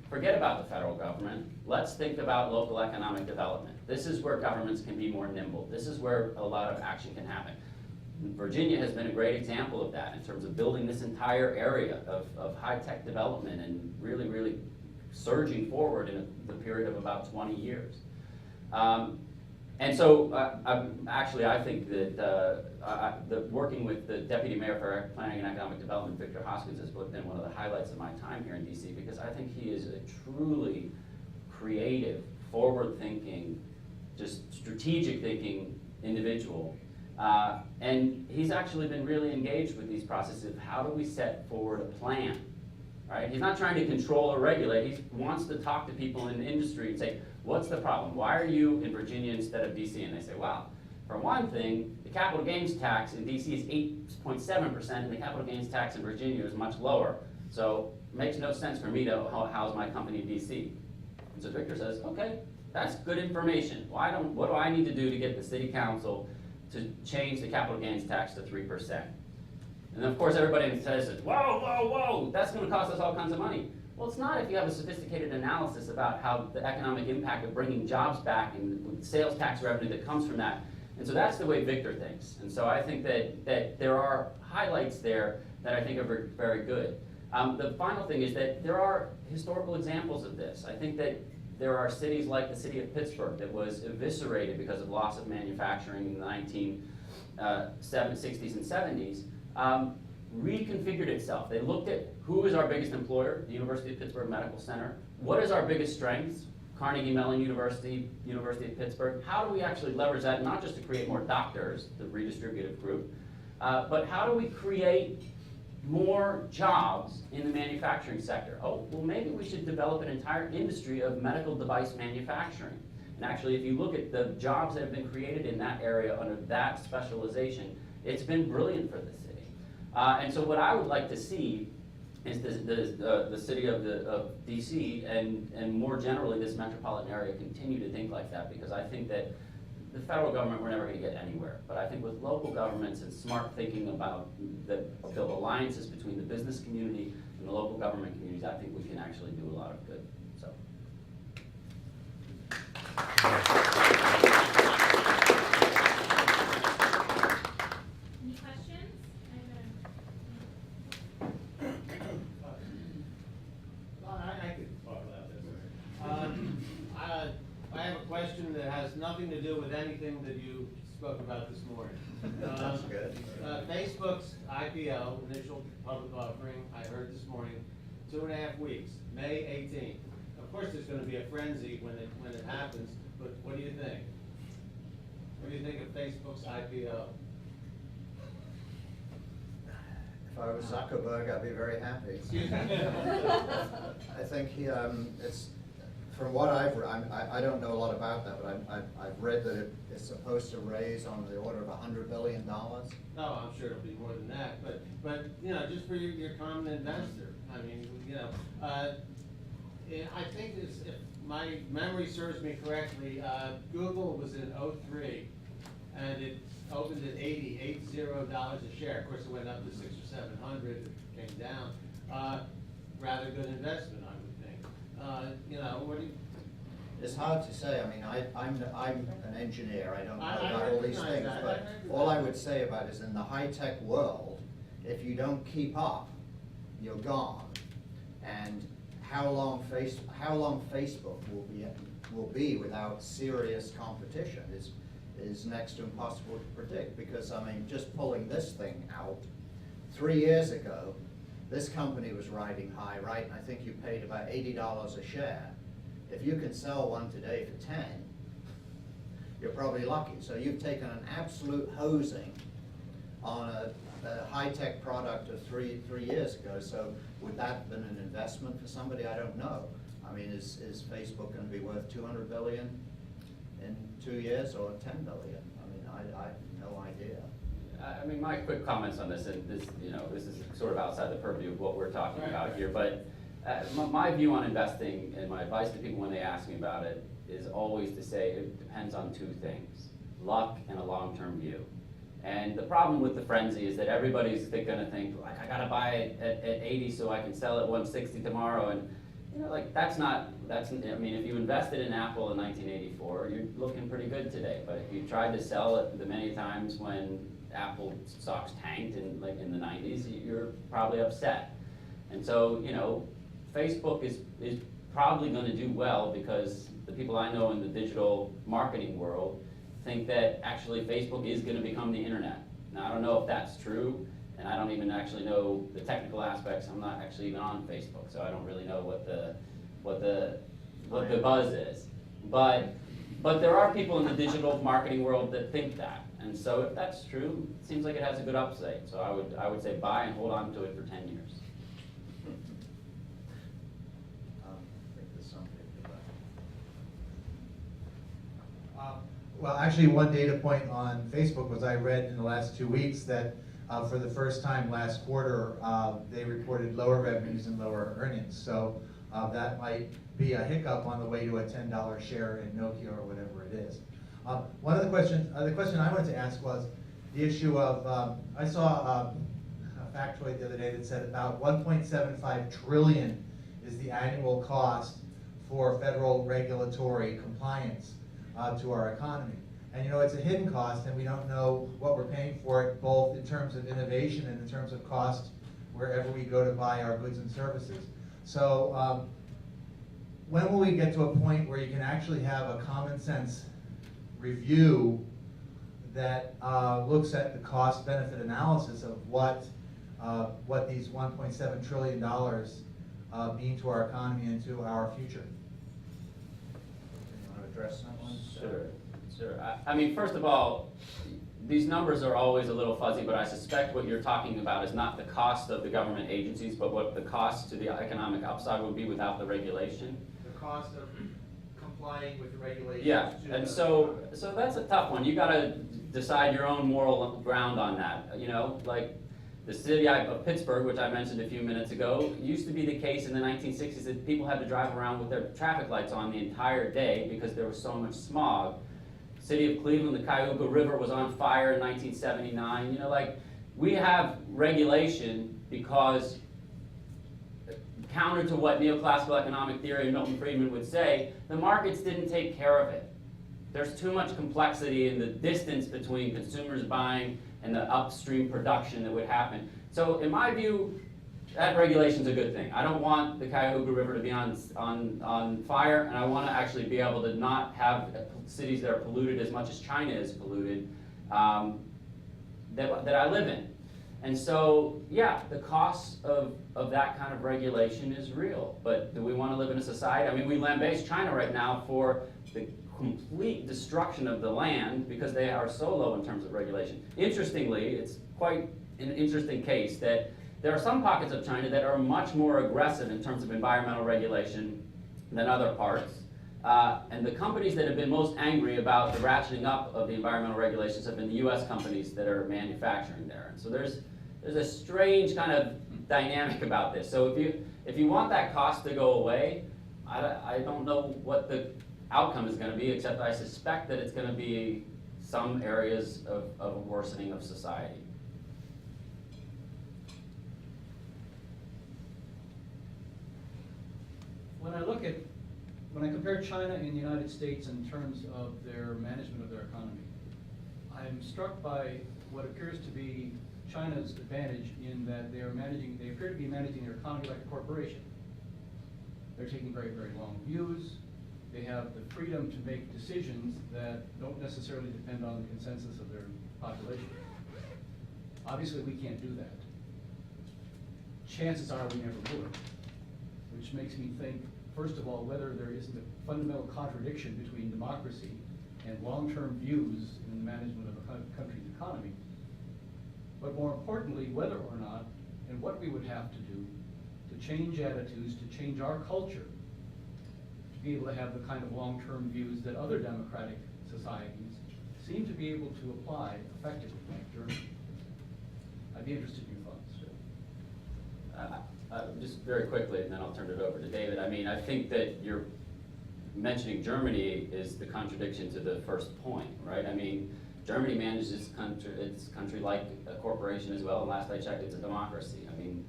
forget about the federal government. Let's think about local economic development. This is where governments can be more nimble. This is where a lot of action can happen. Virginia has been a great example of that in terms of building this entire area of high-tech development and really, really surging forward in the period of about 20 years. And so, I think that working with the Deputy Mayor for Planning and Economic Development, Victor Hoskins, has been one of the highlights of my time here in DC, because I think he is a truly creative, forward-thinking, just strategic thinking individual. And he's actually been really engaged with these processes of how do we set forward a plan, right? He's not trying to control or regulate. He wants to talk to people in the industry and say, what's the problem? Why are you in Virginia instead of DC? And they say, well, for one thing, the capital gains tax in DC is 8.7%, and the capital gains tax in Virginia is much lower. So it makes no sense for me to house my company in DC. And so Victor says, okay, that's good information. What do I need to do to get the city council to change the capital gains tax to 3%? And then of course everybody says, whoa, whoa, whoa, that's gonna cost us all kinds of money. Well, it's not if you have a sophisticated analysis about how the economic impact of bringing jobs back and sales tax revenue that comes from that. And so that's the way Victor thinks. And so I think that there are highlights there that I think are very, very good. The final thing is that there are historical examples of this. I think that there are cities like the city of Pittsburgh that was eviscerated because of loss of manufacturing in the 1960s and 70s. Reconfigured itself. They looked at who is our biggest employer, the University of Pittsburgh Medical Center. What is our biggest strengths? Carnegie Mellon University, University of Pittsburgh. How do we actually leverage that, not just to create more doctors, the redistributive group, but how do we create more jobs in the manufacturing sector? Oh, well, maybe we should develop an entire industry of medical device manufacturing. And actually, if you look at the jobs that have been created in that area under that specialization, it's been brilliant for the city. And so what I would like to see is the city of DC and more generally this metropolitan area continue to think like that, because I think that the federal government, we're never going to get anywhere. But I think with local governments and smart thinking about the alliances between the business community and the local government communities, I think we can actually do a lot of good. So. Any questions? I could talk about this. I have a question that has nothing to do with anything that you spoke about this morning. That's good. Facebook's IPO, initial public offering, I heard this morning, 2.5 weeks, May 18th. Of course, there's going to be a frenzy when it happens, but what do you think? What do you think of Facebook's IPO? If I was Zuckerberg, I'd be very happy. Excuse me? I think it's, from what I've read, I don't know a lot about that, but I've read that it's supposed to raise on the order of $100 billion. No, I'm sure it'll be more than that, but you know, just for your common investor, I mean, you know, I think if my memory serves me correctly, Google was in 2003, and it opened at $80 a share. Of course, it went up to 600 or 700, it came down. Rather good investment, I would think. You know, what do you? It's hard to say. I mean, I'm an engineer. I don't know I about all these recognize things, that. but I all I would say about it is in the high-tech world, if you don't keep up, you're gone. And how long Facebook will be without serious competition is next to impossible to predict. Because I mean, just pulling this thing out, 3 years ago, this company was riding high, right? And I think you paid about $80 a share. If you can sell one today for 10, you're probably lucky. So you've taken an absolute hosing on a high-tech product of three years ago. So would that have been an investment for somebody? I don't know. I mean, is Facebook going to be worth $200 billion in 2 years or $10 billion? I mean, I have no idea. I mean, my quick comments on this, and this, this is sort of outside the purview of what we're talking about here, but my view on investing and my advice to people when they ask me about it is always to say it depends on two things: luck and a long-term view. And the problem with the frenzy is that everybody's gonna think, like, I gotta buy it at 80 so I can sell it 160 tomorrow, and like, I mean, if you invested in Apple in 1984, you're looking pretty good today. But if you tried to sell it the many times when Apple stocks tanked in the 90s, you're probably upset. And so, Facebook is probably gonna do well because the people I know in the digital marketing world think that actually Facebook is gonna become the internet. Now, I don't know if that's true, and I don't even actually know the technical aspects. I'm not actually even on Facebook, so I don't really know what the buzz is. But there are people in the digital marketing world that think that. And so if that's true, it seems like it has a good upside. So I would say buy and hold on to it for 10 years. I think there's something to that. Well, actually, one data point on Facebook was I read in the last 2 weeks that for the first time last quarter, they reported lower revenues and lower earnings. So that might be a hiccup on the way to a $10 share in Nokia or whatever it is. One of the question I wanted to ask was the issue of, I saw a factoid the other day that said about 1.75 trillion is the annual cost for federal regulatory compliance to our economy. And it's a hidden cost, and we don't know what we're paying for it, both in terms of innovation and in terms of cost wherever we go to buy our goods and services. So when will we get to a point where you can actually have a common sense review that looks at the cost-benefit analysis of what these $1.7 trillion mean to our economy and to our future? You want to address that one? Sure. I mean, first of all, these numbers are always a little fuzzy, but I suspect what you're talking about is not the cost of the government agencies, but what the cost to the economic upside would be without the regulation. The cost of complying with the regulations. Yeah, and so that's a tough one. You gotta decide your own moral ground on that. Like the city of Pittsburgh, which I mentioned a few minutes ago, used to be the case in the 1960s that people had to drive around with their traffic lights on the entire day because there was so much smog. City of Cleveland, the Cuyahoga River was on fire in 1979. We have regulation because, counter to what neoclassical economic theory and Milton Friedman would say, the markets didn't take care of it. There's too much complexity in the distance between consumers buying and the upstream production that would happen. So in my view, that regulation's a good thing. I don't want the Cuyahoga River to be on fire, and I want to actually be able to not have cities that are polluted as much as China is polluted that I live in. And so, yeah, the cost of that kind of regulation is real. But do we want to live in a society? I mean, we lambaste China right now for the complete destruction of the land because they are so low in terms of regulation. Interestingly, it's quite an interesting case that there are some pockets of China that are much more aggressive in terms of environmental regulation than other parts. And the companies that have been most angry about the ratcheting up of the environmental regulations have been the US companies that are manufacturing there. And so there's a strange kind of dynamic about this. So if you want that cost to go away, I don't know what the outcome is going to be, except I suspect that it's going to be some areas of a worsening of society. When I compare China and the United States in terms of their management of their economy, I'm struck by what appears to be China's advantage in that they appear to be managing their economy like a corporation. They're taking very, very long views. They have the freedom to make decisions that don't necessarily depend on the consensus of their population. Obviously, we can't do that. Chances are we never would, which makes me think, first of all, whether there isn't a fundamental contradiction between democracy and long-term views in the management of a country's economy, but more importantly, whether or not, and what we would have to do to change attitudes, to change our culture, to be able to have the kind of long-term views that other democratic societies seem to be able to apply effectively, like Germany. I'd be interested in your thoughts. Just very quickly, and then I'll turn it over to David. I mean, I think that you're mentioning Germany is the contradiction to the first point, right? I mean, Germany manages its country like a corporation as well, and last I checked, it's a democracy. I mean,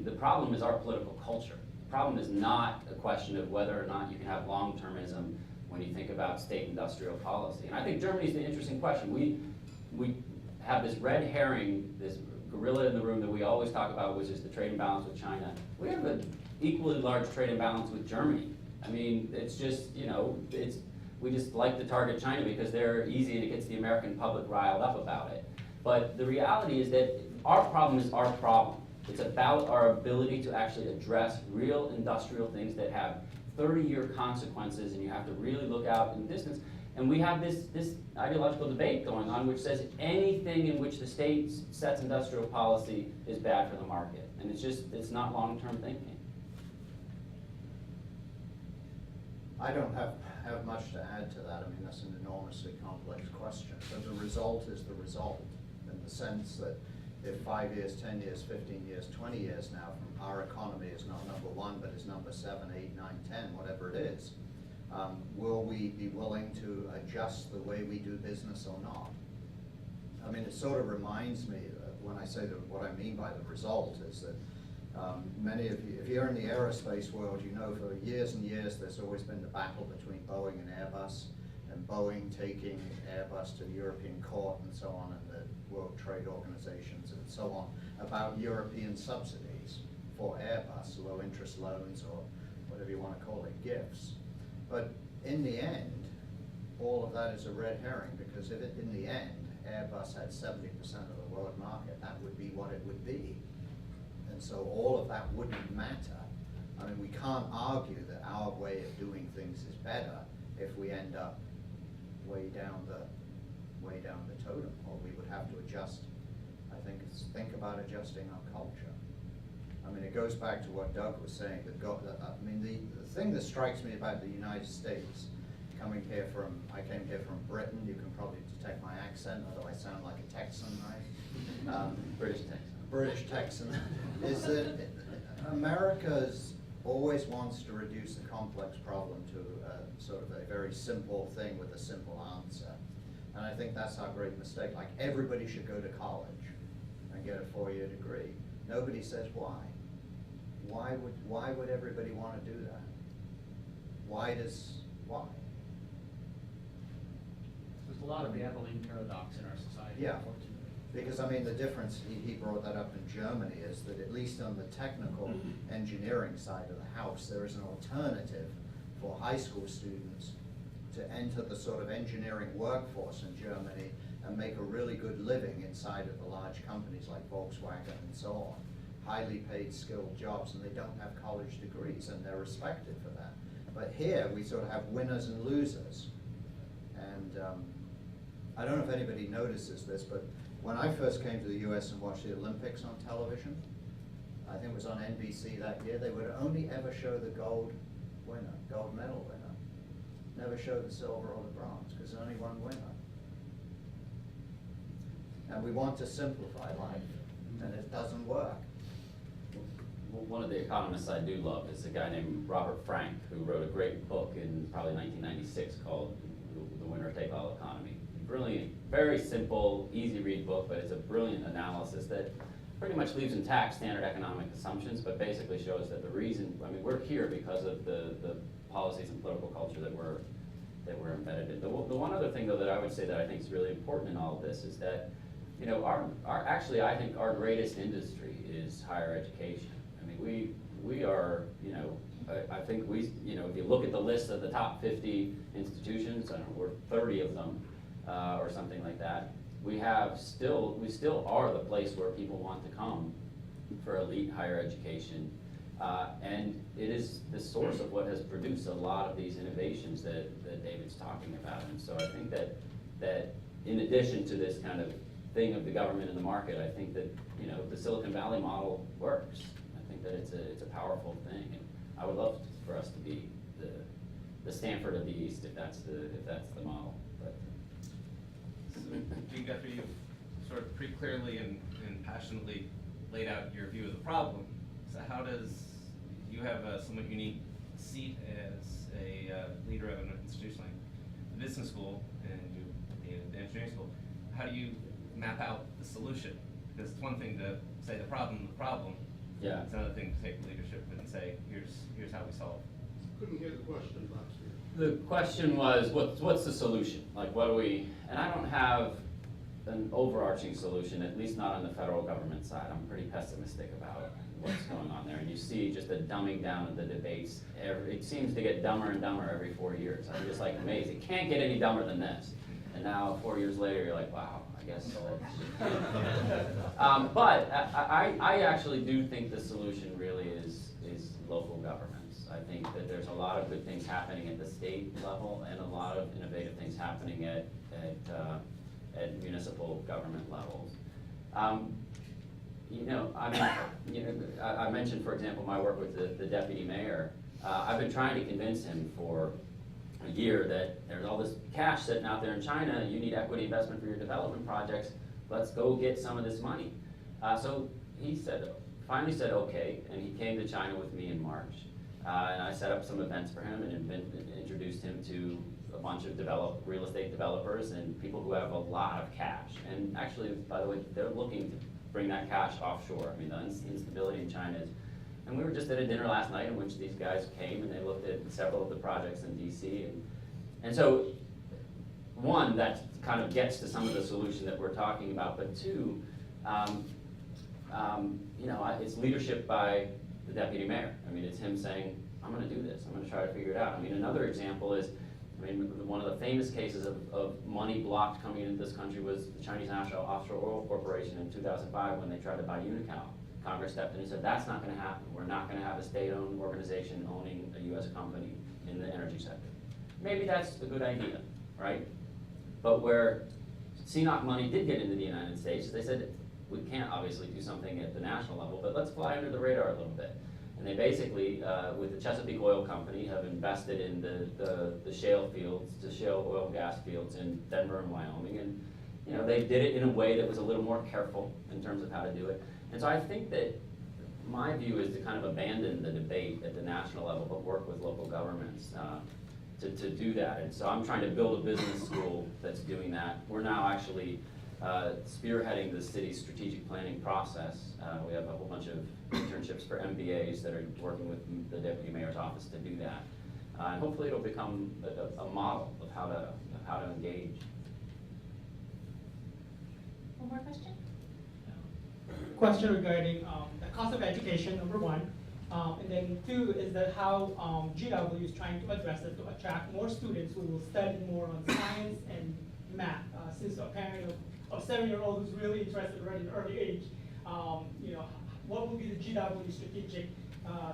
the problem is our political culture. The problem is not a question of whether or not you can have long-termism when you think about state industrial policy. And I think Germany's the interesting question. We have this red herring, this gorilla in the room that we always talk about, which is the trade imbalance with China. We have an equally large trade imbalance with Germany. I mean, it's just, we just like to target China because they're easy and it gets the American public riled up about it. But the reality is that our problem is our problem. It's about our ability to actually address real industrial things that have 30-year consequences, and you have to really look out in the distance. And we have this ideological debate going on which says anything in which the state sets industrial policy is bad for the market. And it's not long-term thinking. I don't have much to add to that. I mean, that's an enormously complex question. But the result is the result, in the sense that if 5 years, 10 years, 15 years, 20 years now, from our economy is not number 1, but is number 7, 8, 9, 10, whatever it is, will we be willing to adjust the way we do business or not? I mean, it sort of reminds me, when I say that what I mean by the result is that many of you, if you're in the aerospace world, you know for years and years there's always been the battle between Boeing and Airbus, and Boeing taking Airbus to the European court and so on, and the World Trade Organizations and so on, about European subsidies for Airbus, low interest loans or whatever you want to call it, gifts. But in the end, all of that is a red herring, because if in the end Airbus had 70% of the world market, that would be what it would be. And so all of that wouldn't matter. I mean, we can't argue that our way of doing things is better if we end up way down the totem, or we would have to adjust. I think about adjusting our culture. I mean, it goes back to what Doug was saying. I mean, the thing that strikes me about the United States, I came here from Britain. You can probably detect my accent, although I sound like a Texan, right? British Texan, is that America's always wants to reduce a complex problem to sort of a very simple thing with a simple answer. And I think that's our great mistake. Like, everybody should go to college and get a 4-year degree. Nobody says why. Why would everybody want to do that? Why? There's a lot of gambling paradox in our society, Yeah. unfortunately. Because, I mean, the difference, he brought that up in Germany, is that at least on the technical engineering side of the house, there is an alternative for high school students to enter the sort of engineering workforce in Germany and make a really good living inside of the large companies like Volkswagen and so on. Highly paid, skilled jobs, and they don't have college degrees, and they're respected for that. But here, we sort of have winners and losers. And I don't know if anybody notices this, but when I first came to the US and watched the Olympics on television, I think it was on NBC that year, they would only ever show the gold medal winner. Never show the silver or the bronze, because there's only one winner. And we want to simplify life, and it doesn't work. One of the economists I do love is a guy named Robert Frank, who wrote a great book in probably 1996 called The Winner Take All Economy. Brilliant, very simple, easy read book, but it's a brilliant analysis that pretty much leaves intact standard economic assumptions, but basically shows that the reason, I mean, we're here because of the policies and political culture that we're embedded in. The one other thing, though, that I would say that I think is really important in all of this is that, actually, I think our greatest industry is higher education. I mean, we are, I think if you look at the list of the top 50 institutions, I don't know, we're 30 of them, or something like that. We still are the place where people want to come for elite higher education. And it is the source of what has produced a lot of these innovations that David's talking about. And so I think that in addition to this kind of thing of the government and the market, I think that the Silicon Valley model works. I think that it's a powerful thing, and I would love for us to be the Stanford of the East, if that's the model. But Dean Guthrie, you've sort of pretty clearly and and passionately laid out your view of the problem. So how does, you have a somewhat unique seat as a leader of an institution like the business school and you, the engineering school. How do you map out the solution? Because it's one thing to say the problem. Yeah. It's another thing to take leadership and say, here's how we solve. Couldn't hear the question, Baxter. The question was, what's the solution? Like, what do we, and I don't have an overarching solution, at least not on the federal government side. I'm pretty pessimistic about what's going on there. And you see just a dumbing down of the debates. It seems to get dumber and dumber every 4 years. I'm just like amazed. It can't get any dumber than this. And now 4 years later, you're like, wow, I guess that's but I actually do think the solution really is local governments. I think that there's a lot of good things happening at the state level and a lot of innovative things happening at municipal government levels. I mentioned, for example, my work with the deputy mayor. I've been trying to convince him for a year that there's all this cash sitting out there in China, you need equity investment for your development projects, let's go get some of this money. So he finally said okay, and he came to China with me in March. And I set up some events for him and introduced him to a bunch of real estate developers and people who have a lot of cash. And actually, by the way, they're looking to bring that cash offshore. I mean, the instability in China is, and we were just at a dinner last night in which these guys came and they looked at several of the projects in DC. And so, one, that kind of gets to some of the solution that we're talking about, but two, it's leadership by the deputy mayor. I mean, it's him saying, I'm gonna do this, I'm gonna try to figure it out. I mean, another example is, one of the famous cases of money blocked coming into this country was the Chinese National Offshore Oil Corporation in 2005 when they tried to buy Unocal. Congress stepped in and said, that's not gonna happen. We're not gonna have a state-owned organization owning a US company in the energy sector. Maybe that's a good idea, right? But where CNOC money did get into the United States, they said, we can't obviously do something at the national level, but let's fly under the radar a little bit. And they basically, with the Chesapeake Oil Company, have invested in the shale fields, the shale oil and gas fields in Denver and Wyoming. And they did it in a way that was a little more careful in terms of how to do it. And so I think that my view is to kind of abandon the debate at the national level, but work with local governments to do that. And so I'm trying to build a business school that's doing that. We're now actually spearheading the city's strategic planning process. We have a whole bunch of internships for MBAs that are working with the Deputy Mayor's office to do that. And hopefully it'll become a model of how to engage. One more question? Question regarding the cost of education, number one. And then two is that how GW is trying to address it to attract more students who will study more on science and math. Since a parent of 7-year-old who's really interested already at an early age, what will be the GW strategic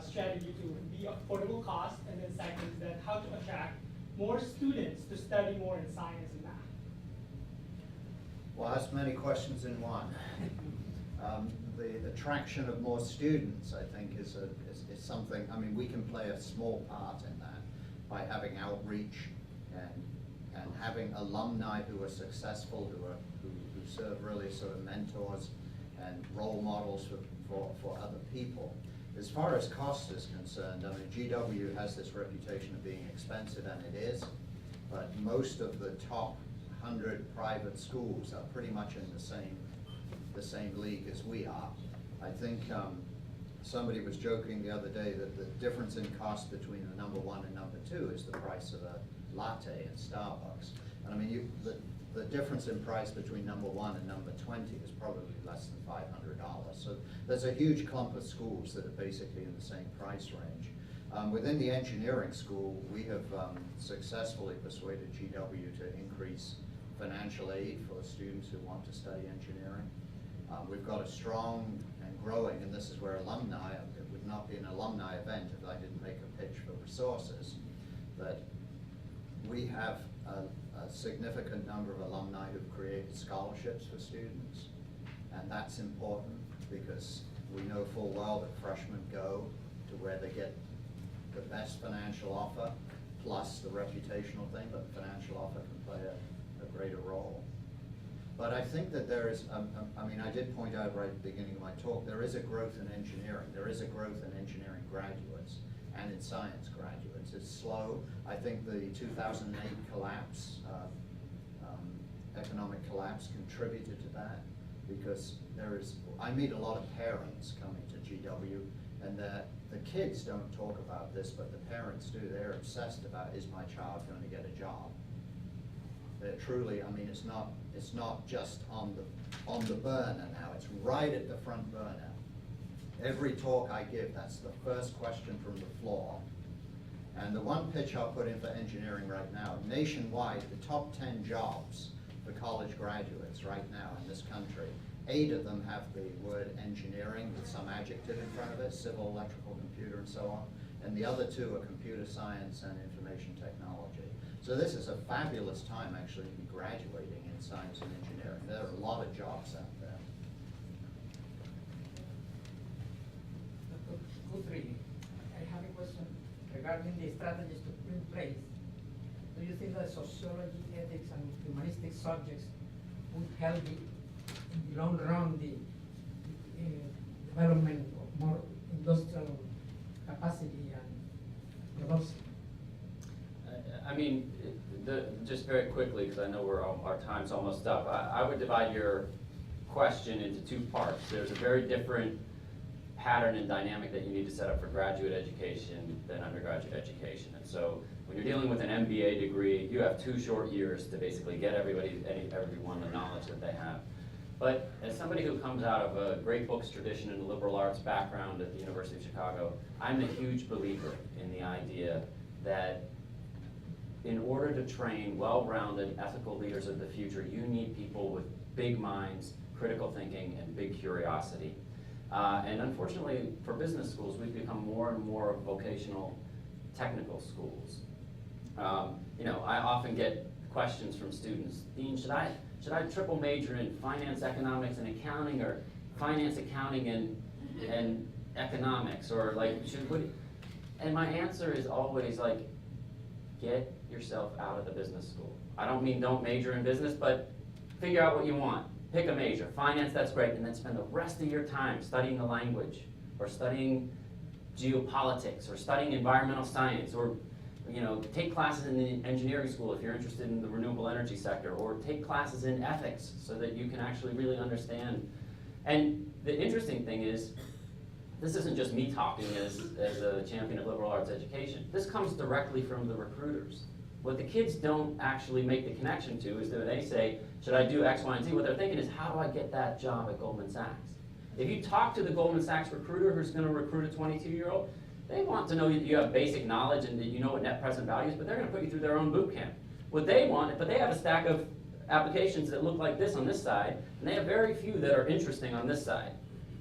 strategy to be affordable cost? And then second is that how to attract more students to study more in science and math. Well, that's many questions in one. The attraction of more students, I think, is something, I mean, we can play a small part in that by having outreach and having alumni who are successful, who serve really sort of mentors and role models for other people. As far as cost is concerned, I mean, GW has this reputation of being expensive, and it is, but most of the top 100 private schools are pretty much in the same league as we are. I think somebody was joking the other day that the difference in cost between the number 1 and number 2 is the price of a latte at Starbucks. And I mean, the difference in price between number 1 and number 20 is probably less than $500. So there's a huge clump of schools that are basically in the same price range. Within the engineering school, we have successfully persuaded GW to increase financial aid for students who want to study engineering. We've got a strong and growing, and this is where alumni, it would not be an alumni event if I didn't make a pitch for resources, but we have a significant number of alumni who've created scholarships for students, and that's important because we know full well that freshmen go to where they get the best financial offer, plus the reputational thing, but the financial offer can play a greater role. But I think that there is, I mean, I did point out right at the beginning of my talk, there is a growth in engineering. There is a growth in engineering graduates and in science graduates. It's slow. I think the 2008 collapse, economic collapse contributed to that, because I meet a lot of parents coming to GW, and the kids don't talk about this, but the parents do. They're obsessed about, is my child going to get a job? They're truly, I mean, it's not just on the burner now, it's right at the front burner. Every talk I give, that's the first question from the floor. And the one pitch I'll put in for engineering right now, nationwide, the top 10 jobs for college graduates right now in this country, 8 of them have the word engineering with some adjective in front of it, civil, electrical, computer, and so on. And the other 2 are computer science and information technology. So this is a fabulous time actually to be graduating in science and engineering. There are a lot of jobs out there. Dr. Guthrie, I have a question regarding the strategies to put in place. Do you think that sociology, ethics, and humanistic subjects would help in the long run the development of more industrial capacity and production? I mean, just very quickly, because I know our time's almost up, I would divide your question into 2 parts. There's a very different pattern and dynamic that you need to set up for graduate education than undergraduate education. And so when you're dealing with an MBA degree, you have 2 short years to basically get everyone the knowledge that they have. But as somebody who comes out of a great books tradition and a liberal arts background at the University of Chicago, I'm a huge believer in the idea that in order to train well-rounded ethical leaders of the future, you need people with big minds, critical thinking, and big curiosity. And unfortunately, for business schools, we've become more and more vocational technical schools. You know, I often get questions from students, Dean, should I triple major in finance, economics, and accounting, or finance, accounting, and economics, or like, and my answer is always like, get yourself out of the business school. I don't mean don't major in business, but figure out what you want. Pick a major. Finance, that's great, and then spend the rest of your time studying the language, or studying geopolitics, or studying environmental science, or take classes in the engineering school if you're interested in the renewable energy sector, or take classes in ethics so that you can actually really understand. And the interesting thing is, this isn't just me talking as a champion of liberal arts education. This comes directly from the recruiters. What the kids don't actually make the connection to is that they say, should I do X, Y, and Z? What they're thinking is, how do I get that job at Goldman Sachs? If you talk to the Goldman Sachs recruiter who's going to recruit a 22-year-old, they want to know that you have basic knowledge and that you know what net present value is, but they're going to put you through their own boot camp. What they want, but they have a stack of applications that look like this on this side, and they have very few that are interesting on this side.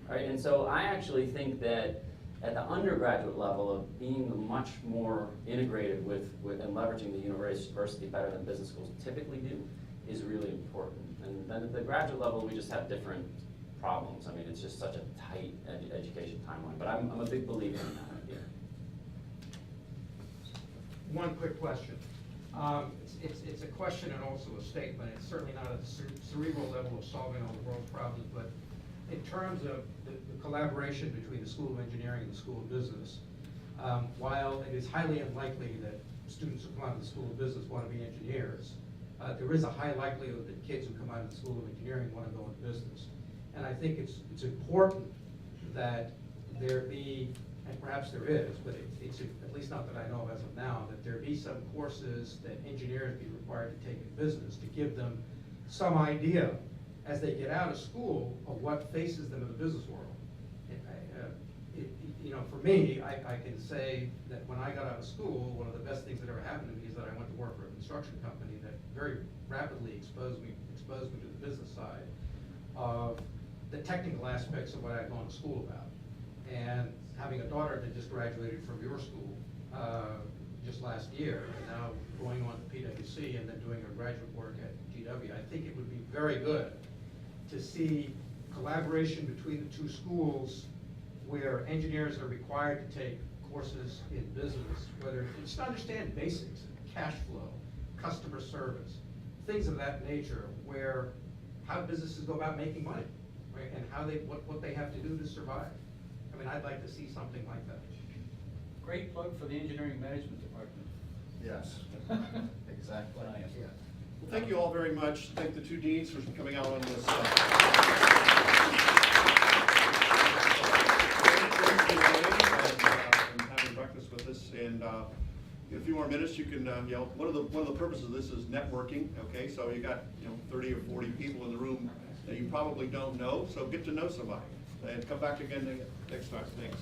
Right? And so I actually think that at the undergraduate level of being much more integrated with and leveraging the university better than business schools typically do is really important. And then at the graduate level, we just have different problems. I mean, it's just such a tight education timeline. But I'm a big believer in that idea. One quick question. It's a question and also a statement. It's certainly not at the cerebral level of solving all the world's problems, but in terms of the collaboration between the School of Engineering and the School of Business, while it is highly unlikely that students who come out of the School of Business want to be engineers, there is a high likelihood that kids who come out of the School of Engineering want to go into business. And I think it's important that there be, and perhaps there is, but it's at least not that I know of as of now, that there be some courses that engineers be required to take in business to give them some idea as they get out of school of what faces them in the business world. For me, I can say that when I got out of school, one of the best things that ever happened to me is that I went to work for a construction company that very rapidly exposed me to the business side of the technical aspects of what I'd gone to school about. And having a daughter that just graduated from your school just last year, and now going on to PwC and then doing her graduate work at GW, I think it would be very good to see collaboration between the 2 schools where engineers are required to take courses in business, whether just to understand basics, cash flow, customer service, things of that nature, where how businesses go about making money, right? And how they, what they have to do to survive. I mean, I'd like to see something like that. Great plug for the engineering management department. Yes, exactly. Yeah. Well, thank you all very much. Thank the two deans for coming out on this. And having breakfast with us, and in a few more minutes, you can, one of the purposes of this is networking. Okay, so you got 30 or 40 people in the room that you probably don't know, so get to know somebody and come back again next time. Thanks.